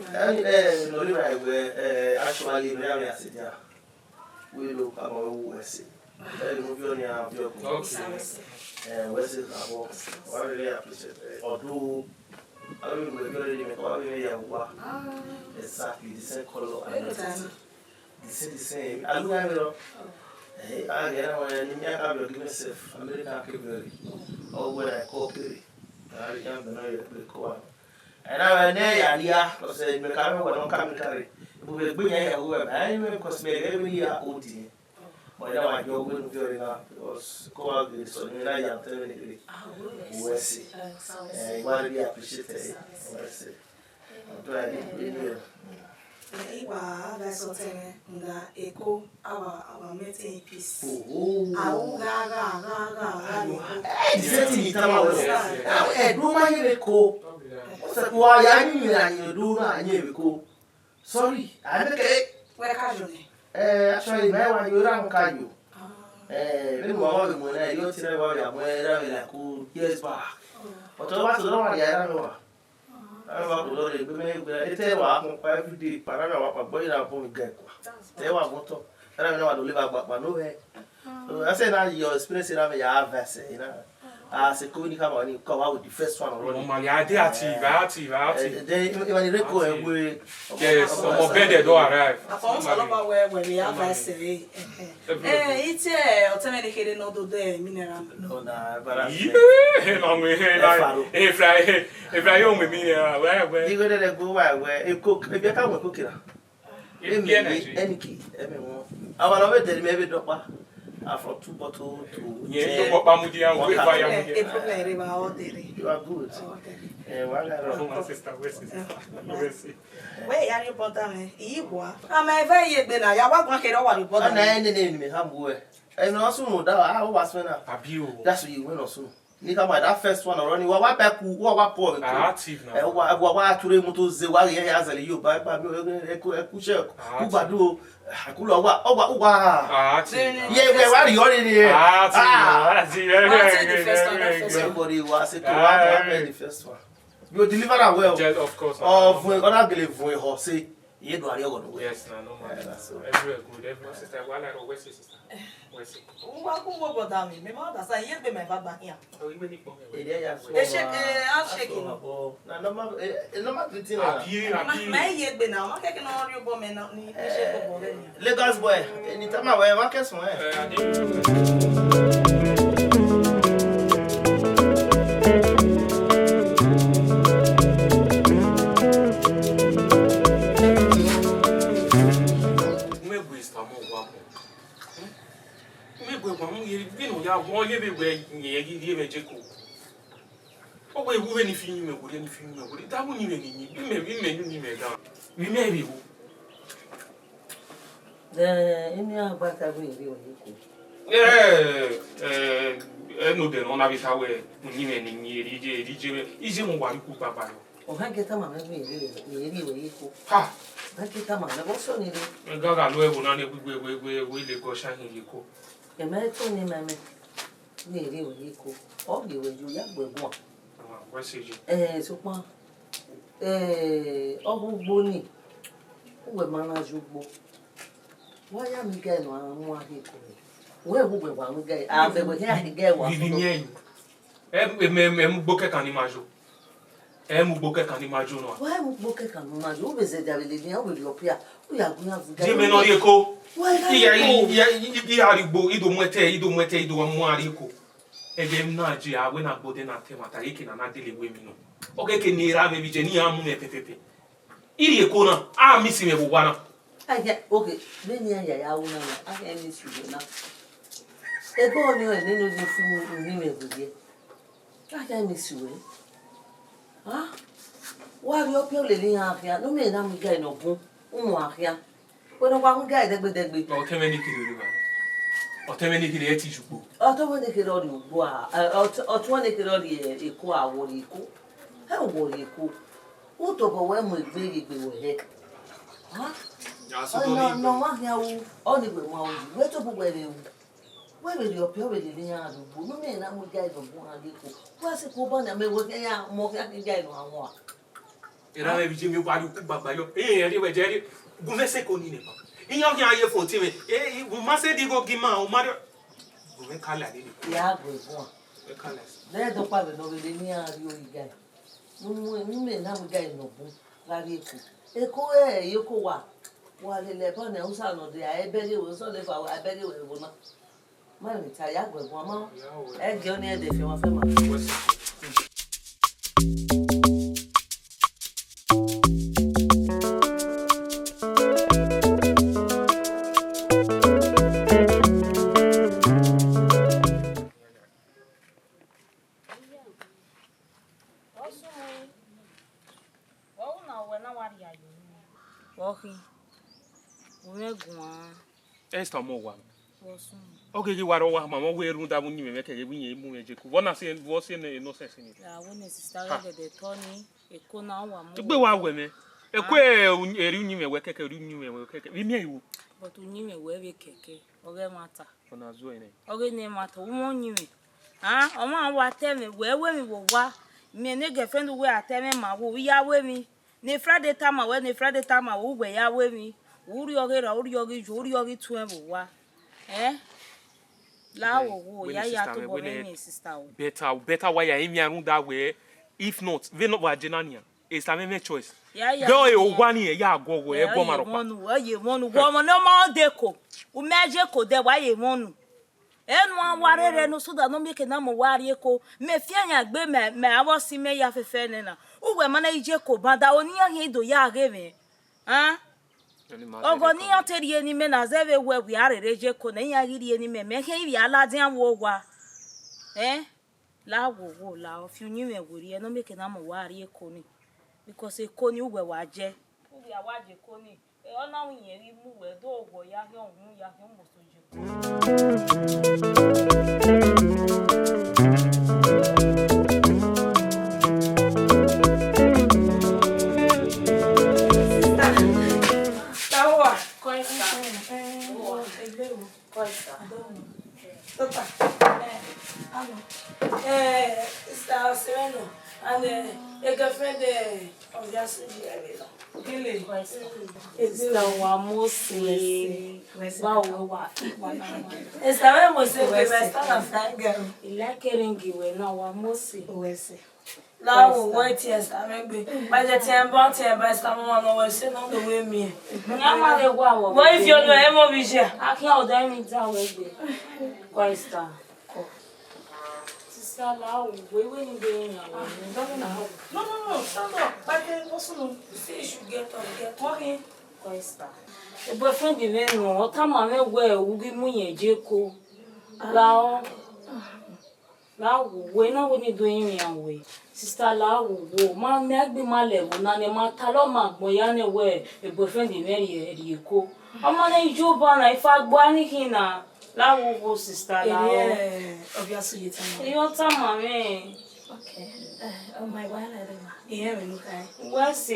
And Nollywood actually very asset. We look about West. Movie on your and West is about what really appreciate. Although I don't know really make all the exactly the same color and the same. I don't know. I get when you have your given self American capability or when I cooperate. I can't know you. And I know ya because me come when I'm coming carry. We bring here whoever. I know because me every year OT. But now I go with very now because go out with so me na ya tell me we see. And I really appreciate it. I say. I'm trying Iwa vessel nga Eko our meeting peace. Oh. Ga. Seti tama we. Do my Eko. Why I knew that you do not Eko. Sorry, I make it. Where casually? Actually, now you don't can you. When you tell about your mother, like 2 years back. But I was already I don't know. I was already it every day, but I know what boy up on get. They were motor. I don't know how to live about, but no way. I said, now your experience in a vessel, you know. As a community come on, you come out with the first one already. Ma ya de active. Then when you record we yes, some better do arrive. Upon all over where we have vessel. It's automatically no do the mineral. no na but Yeah, no me if I own me mineral where you go there go where you cook if you can cook it. Any key, everyone. I want to maybe drop from 2 bottles to yeah, to papa mudia we fire you are good. My sister, where are you bother me? Iwa. Am I very been I want to get over the bother. Me hamwe. And also know that I was when that's what you win also. Nika my that first one already wa back wa poor active now. Wa ture moto ze wa ye azali you ba eku she ku gbadu akulo wa yeah we wa you already everybody was it the first one you deliver am well Of course. of when other girl voin ho say ye do are you go yes na no man. Everywhere good. Every sister wala ro we sister. Wa ku wo bother me. Me ma da say ye be my baba here. Oh, you need come e here. dey ya I'm shaking. na normal greeting na My ye be now. Ma keke na ori bo me na ni shake bo be ni. Lagos boy anytime I want kesun ya won ye be we ye be jeko o we wu ni fi me wo ni fi me wo da wo ni ni me ga mi me bi wo Emi agbata bo ere o yiko. No de no na bi ta we ni me ni ije mo wa ku papa yo O ha geta ma me ere o yiko. ha Ha geta ma me bo so ni re. ga lo e wo na ne we le go sha hin yiko Eme to ni meme. Ni ri o ni ko. O bi we ju ya gbegbo. Wọ́n ṣe jù. So pa. Ogbo ni. Uwe mana jugbo. Wa ya mi ga no anu ahe ko. We ugwe wa mi ga. A be we ya ga wa. Vivi mi ẹ̀yìn. Ẹ mú gbókẹ́ kan ní máa jó. Ẹ mú gbókẹ́ kan ní máa jó náà. Wa mu gboke kan no ma jo be se ja le ni o we lo pia. O ya gun ya fuga. Jẹ́ mi náà rí Èkó. Iya Arigbo, ido mwete, ido mwa ariko. Ebe m na ji awe na gbode na temata, eke na na dele we mi no. Oge ke ni ra me bije ni amu me pepepe. Iri Èkó na, a mi si me bo wana. Aya, okay. Beni ya una na. Aya ni su na. Ego ni o ni no ni fu ni me budie. Aya ni su e. Ah? Wa ri o pe o le ni afia, no me na mi ga ino bun. Umu afia. Wo no wa mi ga degbe. O teme ni kiri ri wa. O teme ni kiri eti jugbo. O to mo ni kiri ori ugbo a. O to ni kiri ori Èkó awori Èkó. He wo ri Èkó. O to bo we mo igbe we he. Ah? Ya so to ni. No wa ya wo. O ni gbe mo o. We to bo we le wo. We be ri o pe o be le ni adugbo. No me na mo ga ino bun adiko. Wa se ko ba na me wo ke ya mo ke ga ino awon a. Era me bije mi wa ri ku gbagba yo. Eri we je ri. Gumese ko ni ne ba. Iyan ki aye fon ti me. Wo ma se di go gima o ma ri. Gume kala ni ni. Ya gbe bun. E kala. Le do pa be no be le ni ari o iga. Mo me na mo ga ino bun la ri Èkó. Èkó Èkó wa. Wa le bo na usa no de a ebe le wo so le fa wa ebe le wo na. Ma ni ta ya gbe bun ma. E ge oni e de fi won fe ma. Esta mo wa. Oge gi waro wa mama we ru da munyi me ke ge bunye mu me je ku. Wona se wo se ne no se ni. Ya wona sister ge de Tony Èkó na wa mo. Gbe wa we me. Èkó eri unyi me we keke eri unyi me we keke. Bi mi ayi wo. But unyi me we be keke. Oge mata. Ona zo ene. Oge ne mata wo mo unyi me. Ah, o ma wa teme we mi wo wa. Me ne girlfriend we ateme ma wo ya we mi. Ne Friday time we ne Friday time wo we ya we mi. Uri oge tu en wo wa. La wo ya to bo me sister o. Better why ya emi arun that way. If not, we no wa jenania. It's a me choice. Girl e ogwani e ya gogo e go maropa. Monu wo mo no ma deko. U meje ko de wa ye monu. Enu an warere no so da no make na mo wari Èkó. Me fianya gbe me awo si me ya fefe ne na. Uwe mana ije ko banda oni yan do ya ge me. Ah? Ogo ni yan teri eni me na zeve we arere je ko na yan giri eni me he iri aladin wo wa. La wo la o fi uni me wori e no make na mo wari Èkó ni. Because Èkó ni uwe wa je. Uwe wa je ko ni. Ona yin ri mu we do ogo ya he ohun ya he mo so je. And a girlfriend of just It's the one most it's the way most of the girl. Electing you now one most Now, what yes, I remember by the time about here by someone always said on the way me. What if you're the Emo Vision? I can't damn it down with you. Quite star. No, stand up. But then also, say you should get walking. Questa. A boyfriend in there, no, come on, where will give me a Jaco. Lao, when I wouldn't do any way. Sister Lao, man, make be my level, none my taloma, Moyane, where a boyfriend in there, you go. I'm on a job, and I fought Buanihina. La wo sister la obviously you want some mommy. Okay. Oh my god, I don't know. Yeah, we look at. Where's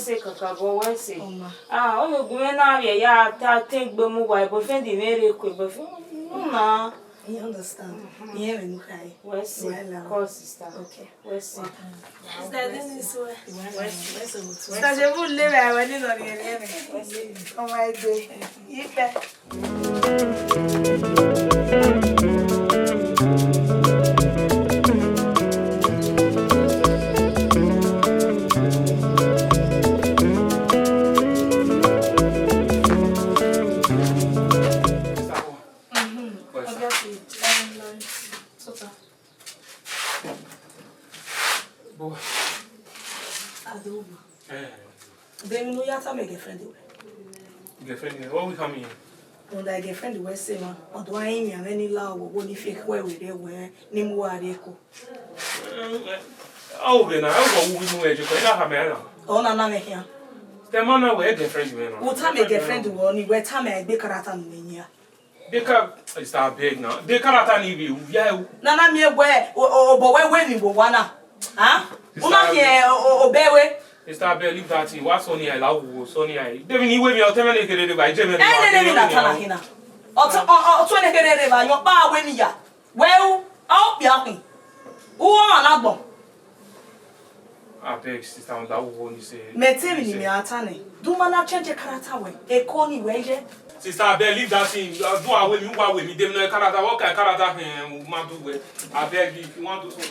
it kakabo, where's it? Ah, o me go na ya ta think be mu wa boyfriend dey very quick boyfriend. No, you understand. Yeah, we look at Where's call sister? Okay. Where's Sister, this is where. Where's Sister, je vous lève à venir dans les rêves. On va aider. Il fait. Then you have my girlfriend. Girlfriend, what we come in? On that girlfriend was saying, "On doit y avoir any law or what if you were with it where Nimuareko." Oh, then I will go with you. I have a Oh, no, here. The man away girlfriend you know. What time a girlfriend will where time I be karatan in here. Because it's that big now. They can't even yeah. Nana me where or boy when you want huh? Una here or bewe. It's that big leave that what's only I love Sony I. Devin you with me automatically by Jimmy. Hina. O 20 kerere ba yo ba we mi ya. Well, I'll be happy. Who are not I beg sister on that one you say. Me tell me atane. Do man change character way. E ko ni we je. Sister, I beg leave that thing. Do away me who with me. Them no character. What kind character him man do way. I beg if you want to so.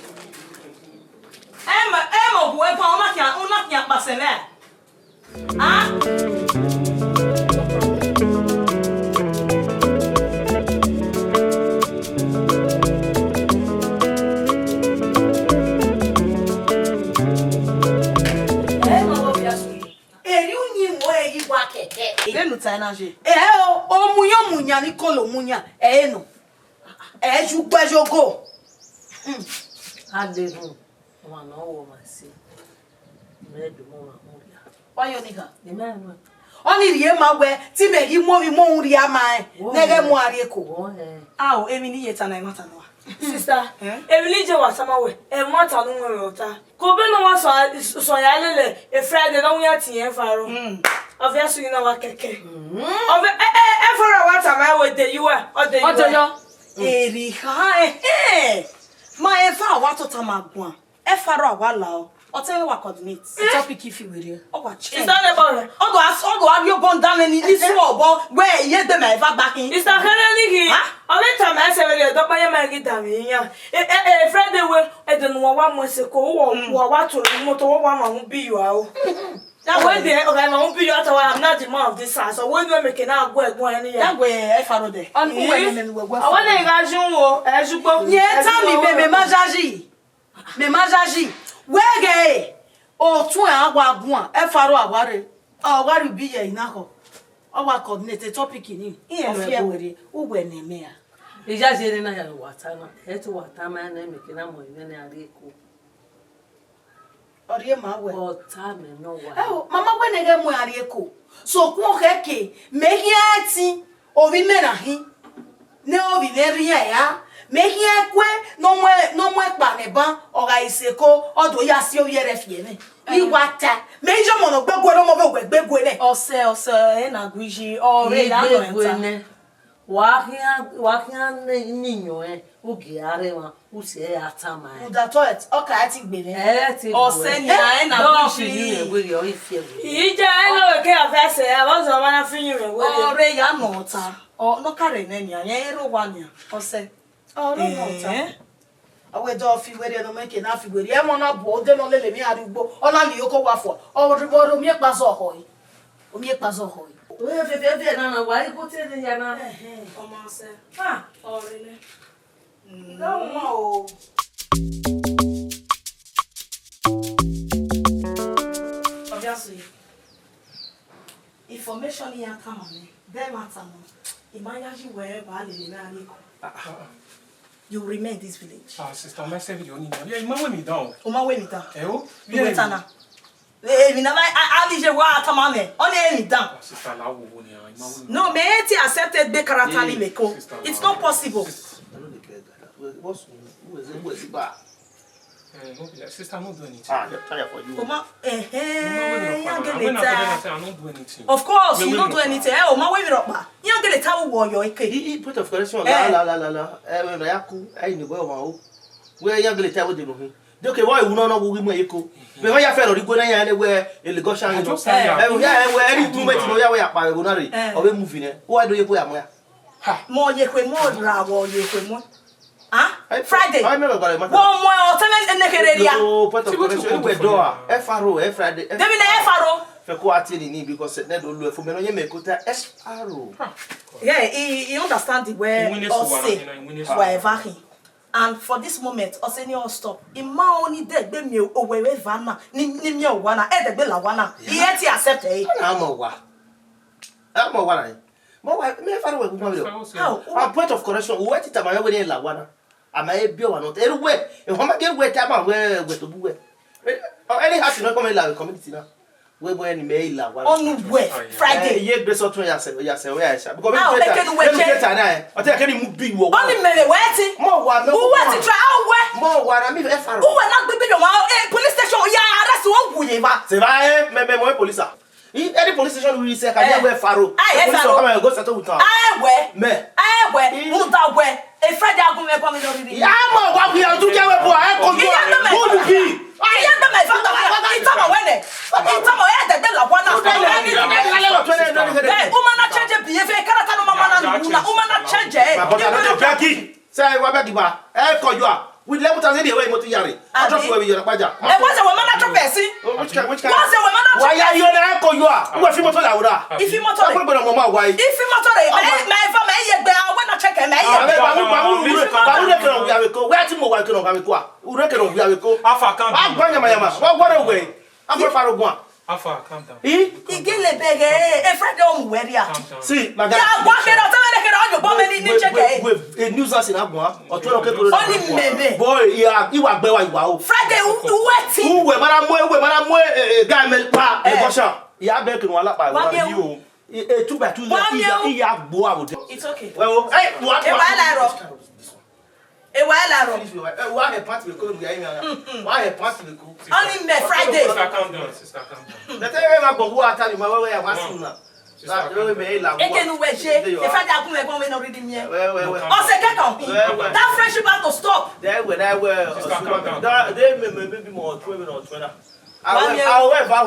Emma, boy, on a passé là. Hein? Nous t'anager. O munya ni kolo munya. No. Ju gba jogo. Adevon. One woman see. Red woman. Why you nigga? The man. Only the ma we ti me yi mo ri ama nege mo ari eko. Ah o emi ni yeta na mata no. Sister, Emily je wa sama we. E mata no we ota. Ko be no wa so ya lele e Friday no we atin faro. Obviously you know wa keke. E faro wa tama we de you or de you. Ojo. Eri ha ma e fa wa to tamagun. E faro wa la o. O tell you what coordinate. The topic if you will. Oh what? Is that about it? Ogo have you gone down any this obo where ye dem e va back in. Is that kind of thing? O le time I say we do pa ye ma gida mi yan. Friday we e de no wa mo se ko wo wa to moto wo wa ma bi you a o. That way there okay ma bi you at I'm not the man of this house. So we no make na go egbon any ya. That way e faro de. On who we me we go. I want e ga jun wo e jugbo. Ye tell me majaji. Me majaji. Wege o tun agwa gun e faro aware aware bi ye inako owa coordinate topic ni iye fi ewere ugwe na eme ya Ija jere na ya wata na eto wata ma na me kina mo ine na ari ko ori ma we ota me no wa mama we nege mo ari eko so kun keke me hiati obi me na hi ne obi ne ri ya make here kwe no mo pa ne ban ora iseko odo ya si o yere fie me iwata mejo mo no gbegwe no mo gbegwe ne ose e na guiji o re ya no enta wa kia ninyo ogi are wa usi atama da toilet o ka ati gbe ne ose ni na guiji ni egwe o ifie ija no ke afese e wo zo ma na finyu re o re ya no ta o no kare ne ni anya ero wa ni ose oh no awe do fi were no make na fi were e mo na bo de no lele mi arugbo ola mi yoko wa fo o ro mi pa so ho yi o mi pa so ho yi o fe na wa iko te de ya na o ma se o re le no mo obviously information ya come on dem matter no imagine where ba le na ni ko you remain in this village. Sister, my seven you yeah, you man me down. O ma we mi ta. Oh, you wait na. Mi na I dije wa atama me. On e mi down. Sister, la wo ni an. No, me eti accepted be character ni me ko. It's not possible. I know the beg that. What's who is it ba? Sister, I'm not doing anything. Ah, tire for you. Oma, I'm not doing anything. of course, you don't do anything. Oma, wave it up, ma. You don't get a towel war your ike. He put of correction. La. When I cool, I know where you get a towel with him. Okay, why you know we may echo? But why you fell, you go anywhere in the Goshan. Where any movement no ya by Gunari or we moving it. Why do you go away? More ye more bravo, ye more. Ah, Friday. I remember got a matter. One more, 7 area. Oh, put of correction. We door. FRO, Friday. David FRO. For quality because it never do for me. You make it FRO. Yeah, he understand the way or say whatever he. And for this moment, or say no stop. In my only dead, be me away with Vanna, Nimio Wana, Ed Bella Wana. He had to accept it. I'm a wa. I'm a wa. My me FRO will come. A point of correction. What it am I wearing la Wana? Am I be or not? Anyway, if I get wet, I'm where to be. Or any has to not come in la community now. We were in mail on where Friday. Ye dress out yes, because we get I take any move be only me waiting. More one, who want to try out more one. I mean, FRO. Who will not be your police station? Yeah, that's one Guyeva. C'est vrai, mais police. Any police station will say, I wear Faro. I go settle with her. I wear, Muta wear. A Friday, I'm going to come in. Yeah, what we are doing. I call you. Who you be? I am the my father. It's our wedding. It's our wedding. Then la one. Woman, change behavior. Can't tell mama. Woman, change. Becky, say what Becky ba? Call you. We level to any way motor yari. I drop where you're a badger. And what's a woman at your person? Which kind? What's a woman at why are you an call you are? Who are you motor Laura? If you motor, why? If you motor, my family, I want to check him. Where to move? I can go. Who reckon we have a go? I'm going to my mama. What away? I'm going to go. Alpha, calm down. He get le bege. A friend don't wear ya. See, my God. Yeah, what can I tell you? Bomb in check. With a nuisance in Agua or 12 Only maybe. Boy, yeah, you are very wow. Friday, who were Madame Guy Pa, a Bosha. Yeah, Beck one up by you. A 2 by 2 It's okay. Well, hey, what? Why a party will go to why a party will go? Only Friday. Sister, calm down. Sister, calm down. The time I go to tell you my way I was now. That friendship has to stop. There when I were they may be more 12 or 20. However,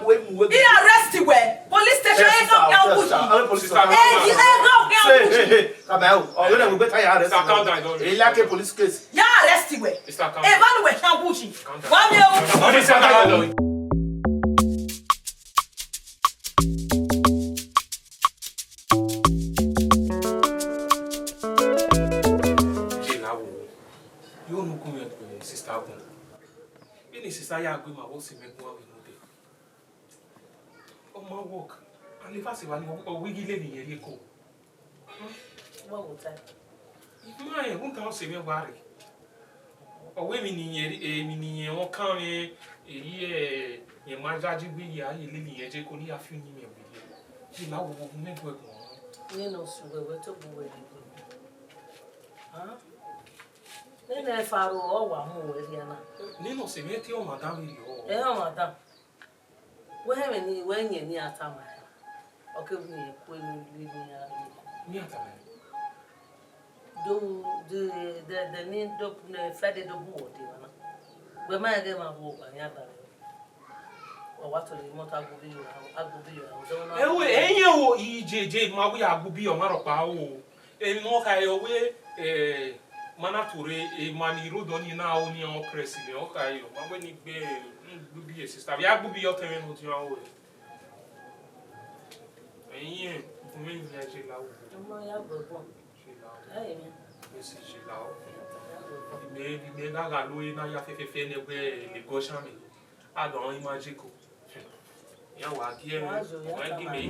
when we he arrested where police station ain't no police police case. Yeah, arrested where evaluate how bushi. Sister, ya go my work see me go out no day. Oh my work. And if I say one o wigi le ni yeri ko. What would that? My, who can say me worry? O we mi ni yeri mi ni yen won kan mi eyi yen ma jaji bi ya ye le ni yeje ko ni afi ni me bi. Ji la wo me go e Ni no su we to bu we ni. Ah? Nene Faro o wa mu we ria na. Ni no se me ti o madam ri o. Madam. We have any when you near Tama. Okay, we when we Ni atama. Do the name do Friday do board. We might get my book and yada. Or what to the motor go be you. Enye EJJ ma we agubi o maro pa o. E no ka yo we mana ture e mani rodo ni na o ni on press ni o ka yo. Ma we ni gbe gbe sister. Ya agubi yo temi no ti o. Enye mi ni je la o. No ya go. Hey me. Esi je la o. Me na ga lo na ya fefe ne we le go shan mi. A don imagine ko. Ya wa ki e wa gi me.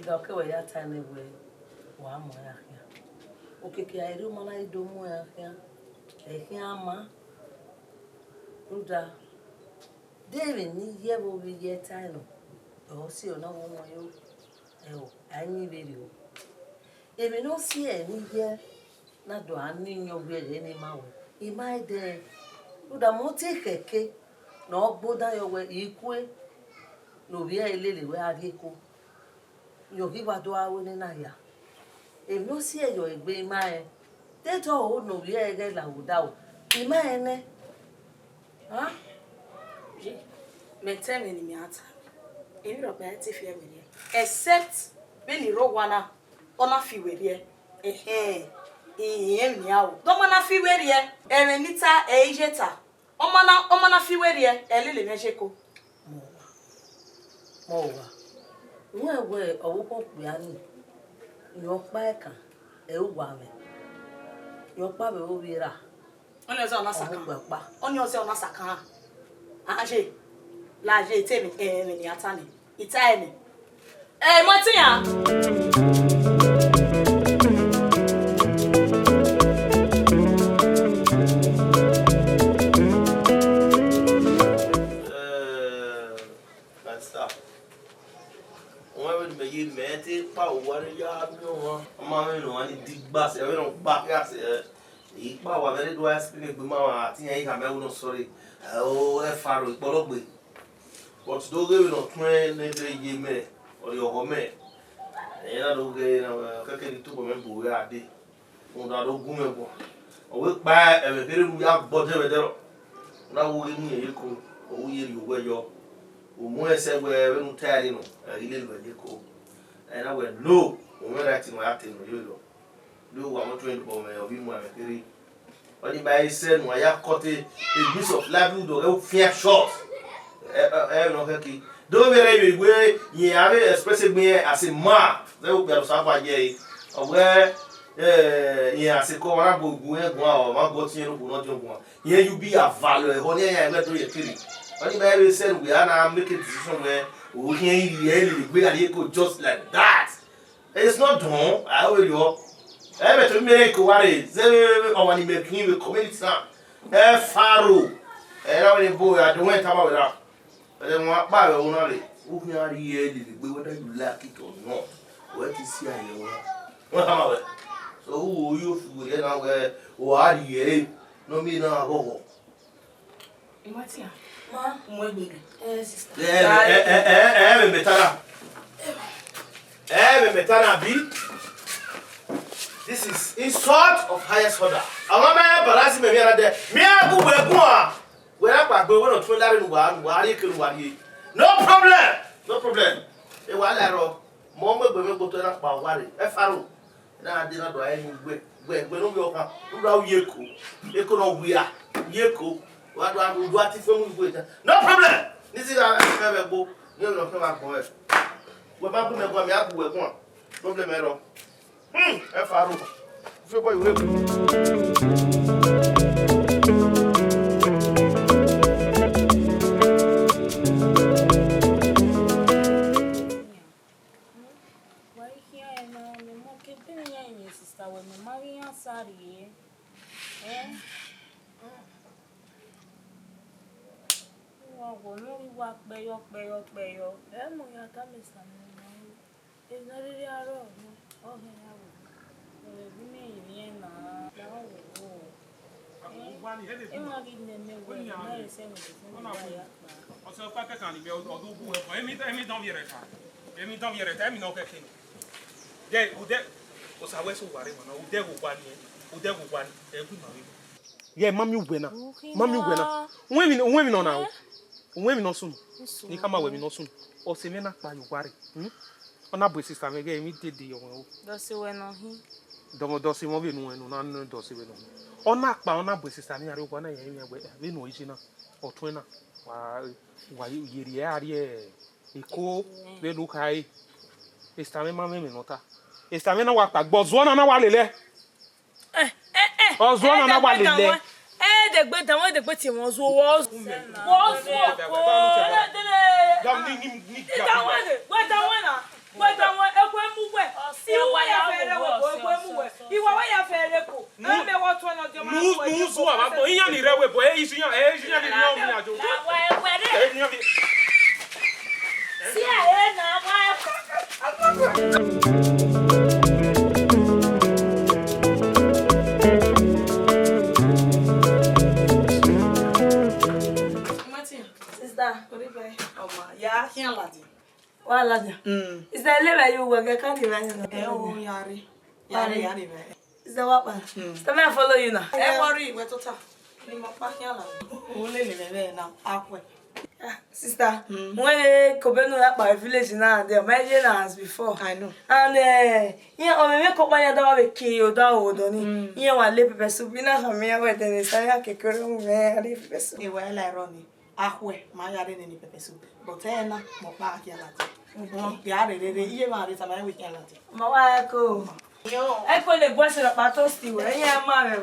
Nga kwa ya tane we wa mo ya ya. Okeke ya ri mana ido mo ya ya. E ama. Uda. Dere ni ye bo bi ye tane. O si ona wo mo yo. O anyi beri o. Emi no si e ni ye na do ani nyo gbe ni ma we. I mai de. Uda mo ti keke. No gboda yo we ikwe. No bi elele we ageko. Yo gi wa do awo ni na ya. E no si e yo egbe ma e. Te to o no bi ege la wo da o. I ma ene. Ha? Me tell me ni mi ata. Emi ro pe ti fi e we except when ni ro wana ona fi we re. Iye mi awo. Do mana fi we re. Ere nita e ijeta. O mana fi we re. Elele me seko. Mo wa. We owo ko pe ani. Yo pa e kan e wa me. Yo pa be o bi ra. Oni ose ona Omo saka. gba pa. Oni ose ona saka. Anje. La je temi me ni ata ni. Ita emi. Mo ti yan. Pa wari ya mi won ma mi no ani digba se we no pa ya se e pa wa very do explain gbe ma wa ti yan ka me no sorry o e faro ipologbe but do ge we no twen ne de ye me o yo ho me e na do ge na ka ke ni tu ko me bu ya de o da do gun me bo o we pa e be kere mu ya bo de be de ro na wo ge ni e ko o ye ri o we yo o mu ese we we no tari no ile lo de ko. And I went, no, when I think my acting, you know, I'm not trying to bomb or be more very. But if I said, why I caught a piece of livelihood or fair shot, I don't know, don't be ready where you have expressed me as a man. There will be a Sava Yay, or where, as a corner book, where one or one got will not jump one. Here you be a value, honey, I let you kill. But if I said, we are now making a decision where. We are just like that. It's not done. I will you. I bet you make what is or when you make him community now. Faro. And I will go. I don't want to talk about that. Then what by only who are here, whether you like it or not. What is here? What about it? So who you feel now where who are here? No me now. Matia. Ma, mwenye. Sister. Metana B. This is insult of highest order. I want my embarrassing me there. Me I go where I go when to larry no problem. No problem. E wa la ro. Mo mo gbe me go to na pa wari. E faro. Na di na do ai ni gbe no bi o kan. Ura o yeko. Eko no wia. Yeko. What do I do? What if you go? No problem. This is a very good. You know, come back for it. We're back to me. I'm here to work on. Problem at all. F. Faru. If you boy will. Why here now? Me mo ke bin yan mi sister we me marry yan sari. Go no wa peyo. Mo ya ta me sa me no. E na ri aro no. O he ya wo. Bi me yin na. La wo. E ma gi ne me wo. Na e se me se ya. O se pa ka kan ni be o do bu e mi don viere ka. Emi don viere ta mi no ke kin. O sa we so ware mo na o de go kwa ni. E ku ma wi. Ye mami ugwena. Onwe mi no na o. Onwe mi no sun. Ni kama we mi no sun. O se me na pa yo ware. Ona bo sister me ge mi dede yo o. Do se we no hin. Do se mo be nu enu na no do se we no. Ona pa ona bo sister ni are ko na ye mi agbe be no isi na. O tun na. Wa yeri e ari e. Eko be lu kai. Sister me ma me mi no ta. Sister me na wa pa gbozo na wa lele. Ozona na wa lele. De gbe ti won zo wo zo. Wo Yeah, can't let it. Well, is that level you work? I can't even. Oh, Yari. Yari. Is that what? Stop me follow you now. Worry, we're to talk. Only now. Sister, when Kobeno that by village now, they imagine as before. I know. And yeah, on me come my other way kill down wood on it. Yeah, one lip person. We not have me away. Then it's like a curl me lip person. You well, I run it. My yard in any pepper soup. But then, my back here. Yeah, they married a man with Yellow. My wife, I call the boss of my toasty. Yeah, married.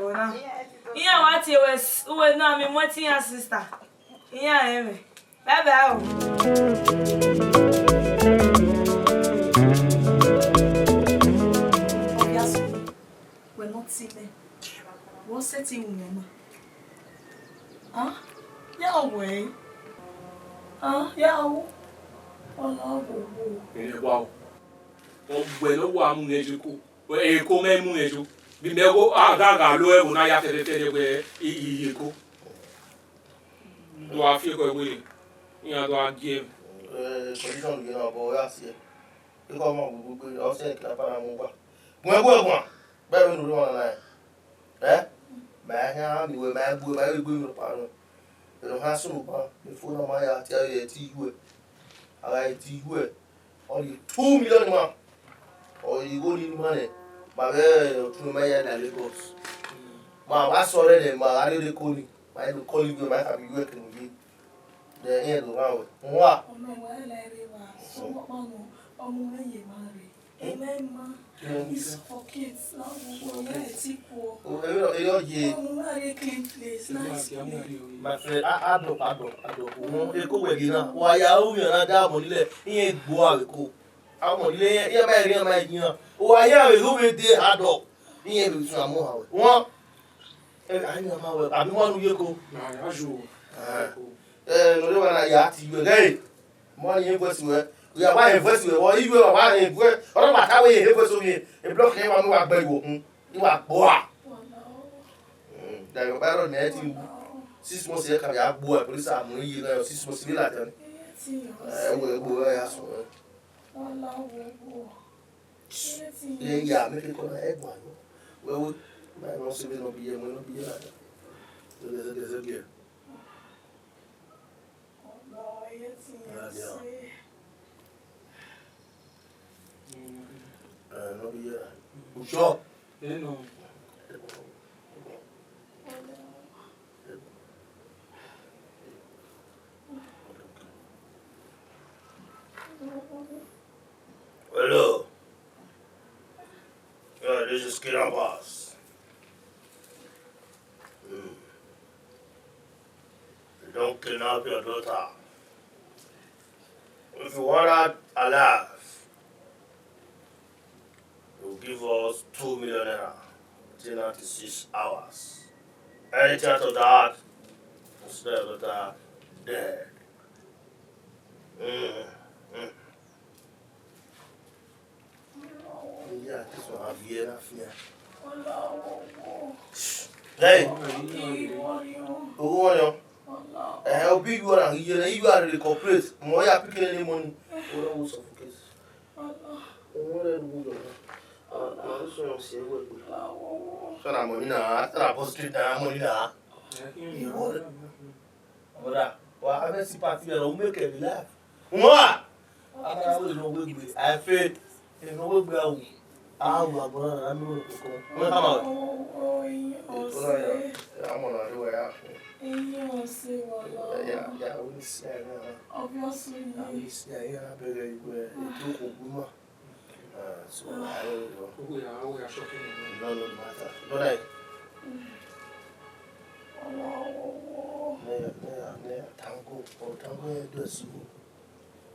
Yeah, what you was who was not me, what's your sister? Yeah, bye bye. Obviously, we're not sitting. What's setting woman? Huh? Yeah, way. Yeah. Oh, no. Wow. Bueno, one nejuku. E come muneju. Bimego agaga loe una ya tere we iko. Do afie ko we. Ya do agiem. Position you know bo ya se. E ko mo gbogbo o se kila para mo gba. Gwan. Ba we no won na. Ba ya mi we ba gbo no pa no. No ha so mo pa. Me fo na ma ya ti aye ti we. Ara ti we. Only 2 million man. Or you go in money. But to my Lagos. I saw them, I didn't call you. I don't call you, I have you working with you. The end of our what? It's for kids. My friend, I don't. You go again. Why are you not down? He ain't go. I'm here, my dear. Oh, I am who will be a dog. He ain't some more. What? I know I'm one who you go. No one I got you again. Money investment. We are buying investment, or you are buying investment. Or about how we invest me. A block him on my baby. You are boa. There are better than 6 months here. Can have boy, police are money, 6 months later. I will go as well. Yeah, make it on egg one. Well, my most of it will be a will be like there's a gear. No, yeah. Sure. No. Hello. This is Kid Boss. Don't kidnap your daughter. If you want her alive, you give us 2 million naira within 96 hours. Anything after that, consider your daughter dead. Yeah, this one have here enough here. Hey, who are you? How big you are? You are the corporate. More you picking any money. What are suffocate? What are you doing? So I'm money now. After I post it, I'm money now. What? Well, I see party. I don't make it laugh. What? I will know with I feel. You know what we are. I'm not going to come out. I'm on the way out. Yeah, we see. Obviously, I better you so I don't know. We are shocking. No matter. But I. Tango, do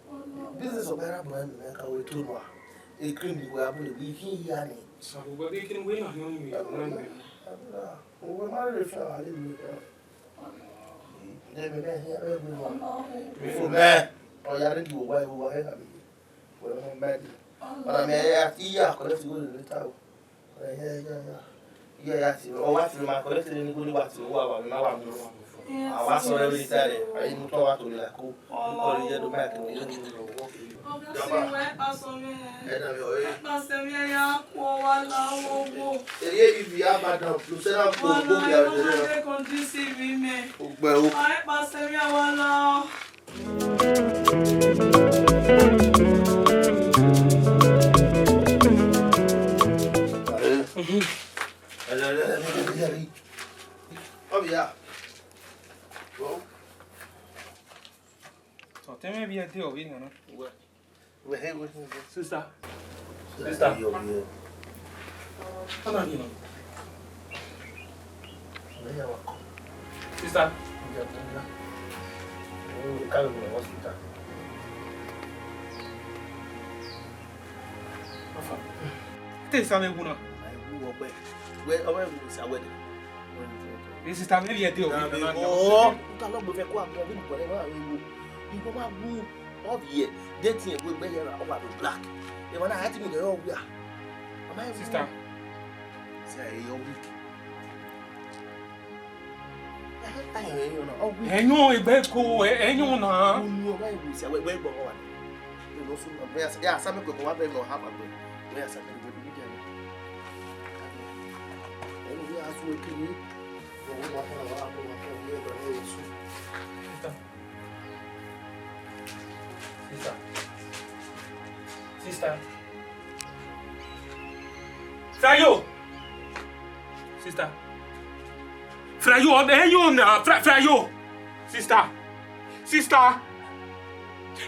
a business of better brand, make a way too much. e cream ni wa bule bi hi ya ni So we be kin we na no mi na. o ma le fa ale ni de me he e bi wa fo me o ya re di wa he ka bi wo mo me di para me ya iya ko le fi wo le ta o ya ti o wa ti ma ko le ti ni ko ni wa ti wa wa na wa mu àwa sọ̀rọ̀ lórí tẹ́lẹ̀ ayé mú tọ́ wá tó lè kó kọ́ lè jẹ́ dọ́gbà kí wọ́n yé kí wọ́n wọ́ kí ẹ̀dá mi ọ̀rẹ́ èyí èyí fi àbàdàn ló sẹ́nà kó gbóbi àwọn ìṣẹ̀lẹ̀ rẹ̀ ògbẹ́ o. Obvia. So te me bien tío bien, ¿no? We. Sister. Yo. Ana ni no. Sister. Cargo no hospital. Afa. Te sabe una. We sa wedding. Sister me bien tío bien. Oh, ta lo gbe fe ko àbí mo ko le wa ewu. Ibo ma gu obvious. Dating e gbe here over the black. E ma na hati mi go we. Sister. Say yo week. Ẹ̀yin ìgbẹ́ ko ẹ̀yin na. Unu o mai we say we gbo wa. You know so we ya sa me ko wa be no ha ba gbe. We ya sa me go bi dia. Ẹni bí a so kiri. Sister. Frayo. Sister. Frayo, Frayo. Sister.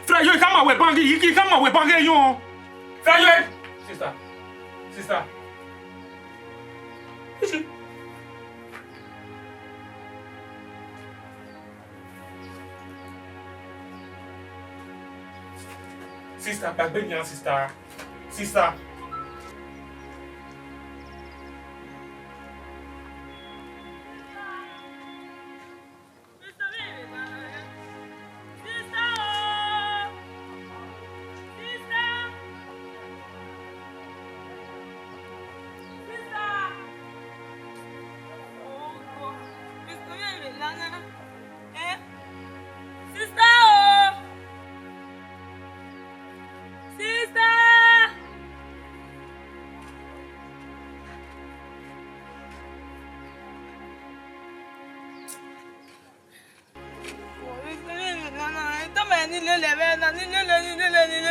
Frayo, kama we bangi yo. Frayo. Sister. Isi. Sister, gbàgbé mi sister.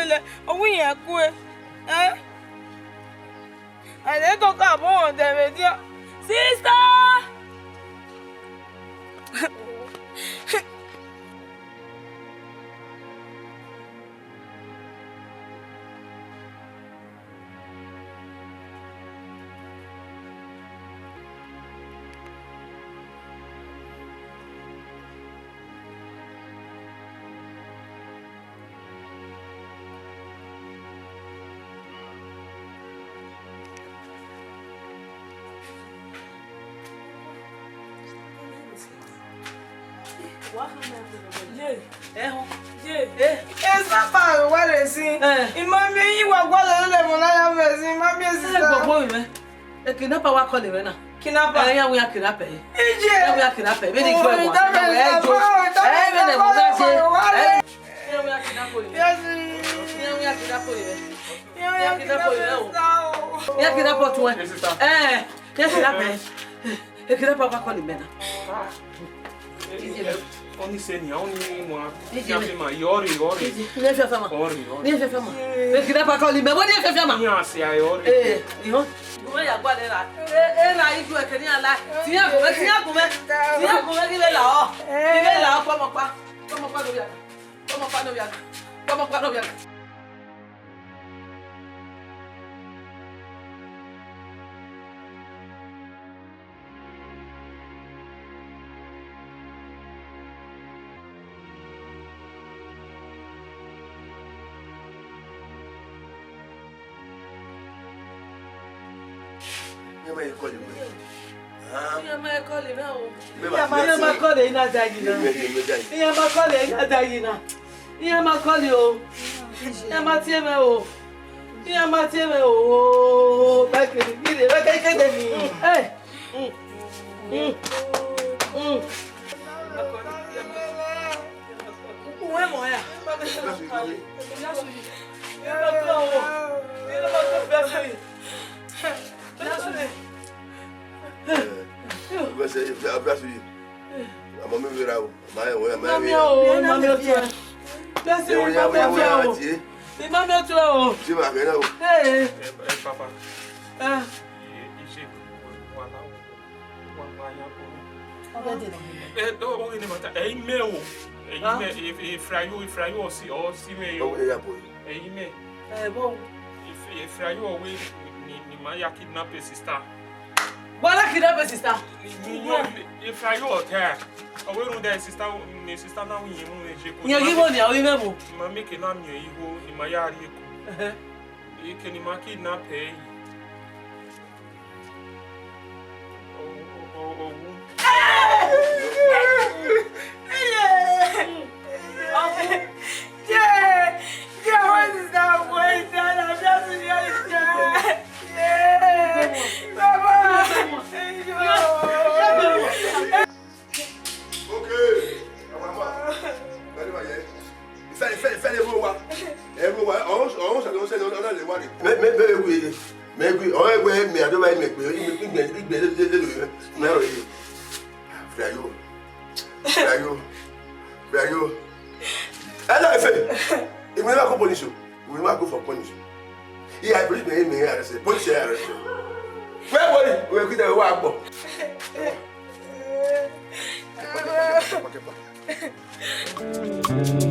nílé owó yẹn kú ẹ àìlè tó kà bọ́ wọn tẹ̀lé díẹ̀ sísá. Esa pa wale si. Imami yi wa gwale le mo na ya be si imami si. Gbogbo ire. E kidnapper wa call ire na. Kidnapper. Ya we kidnapper. Ije. Ya we kidnapper. Be ni gbo e mo. E be ne mo ba se. Ya we kidnapper ire. Yes. Ya we kidnapper ire. Ya kidnapper ire o. Ya kidnapper tu e. Ya kidnapper. E kidnapper wa call ire na. Oni seni, oni mo ya fe ma yori. Ni fe fama. Ni fe fama. E kidnapper call ire. Mo ni fe fama. Ni ase ayori. Iho. Mo ya gwa le ra. La igu e keni ala. Ti ya go me ki le la o. Ki le la o pa mo pa. Como pa no viaja. Como pa no viaja. may call you. My calling now. My calling not dying. My calling not dying. My calling. My team. My team. Oh, back in the hey. What kidnap sister? If I go there, I will know sister now in you give on your remember. Mamma can name you in my yard. You can imagine not pay. Maybe all way me, I don't like me. And I say, if we not go punish you, we will not go for punish. He had bring me here and say, punish arrest. Where will we get a walk?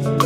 Okay.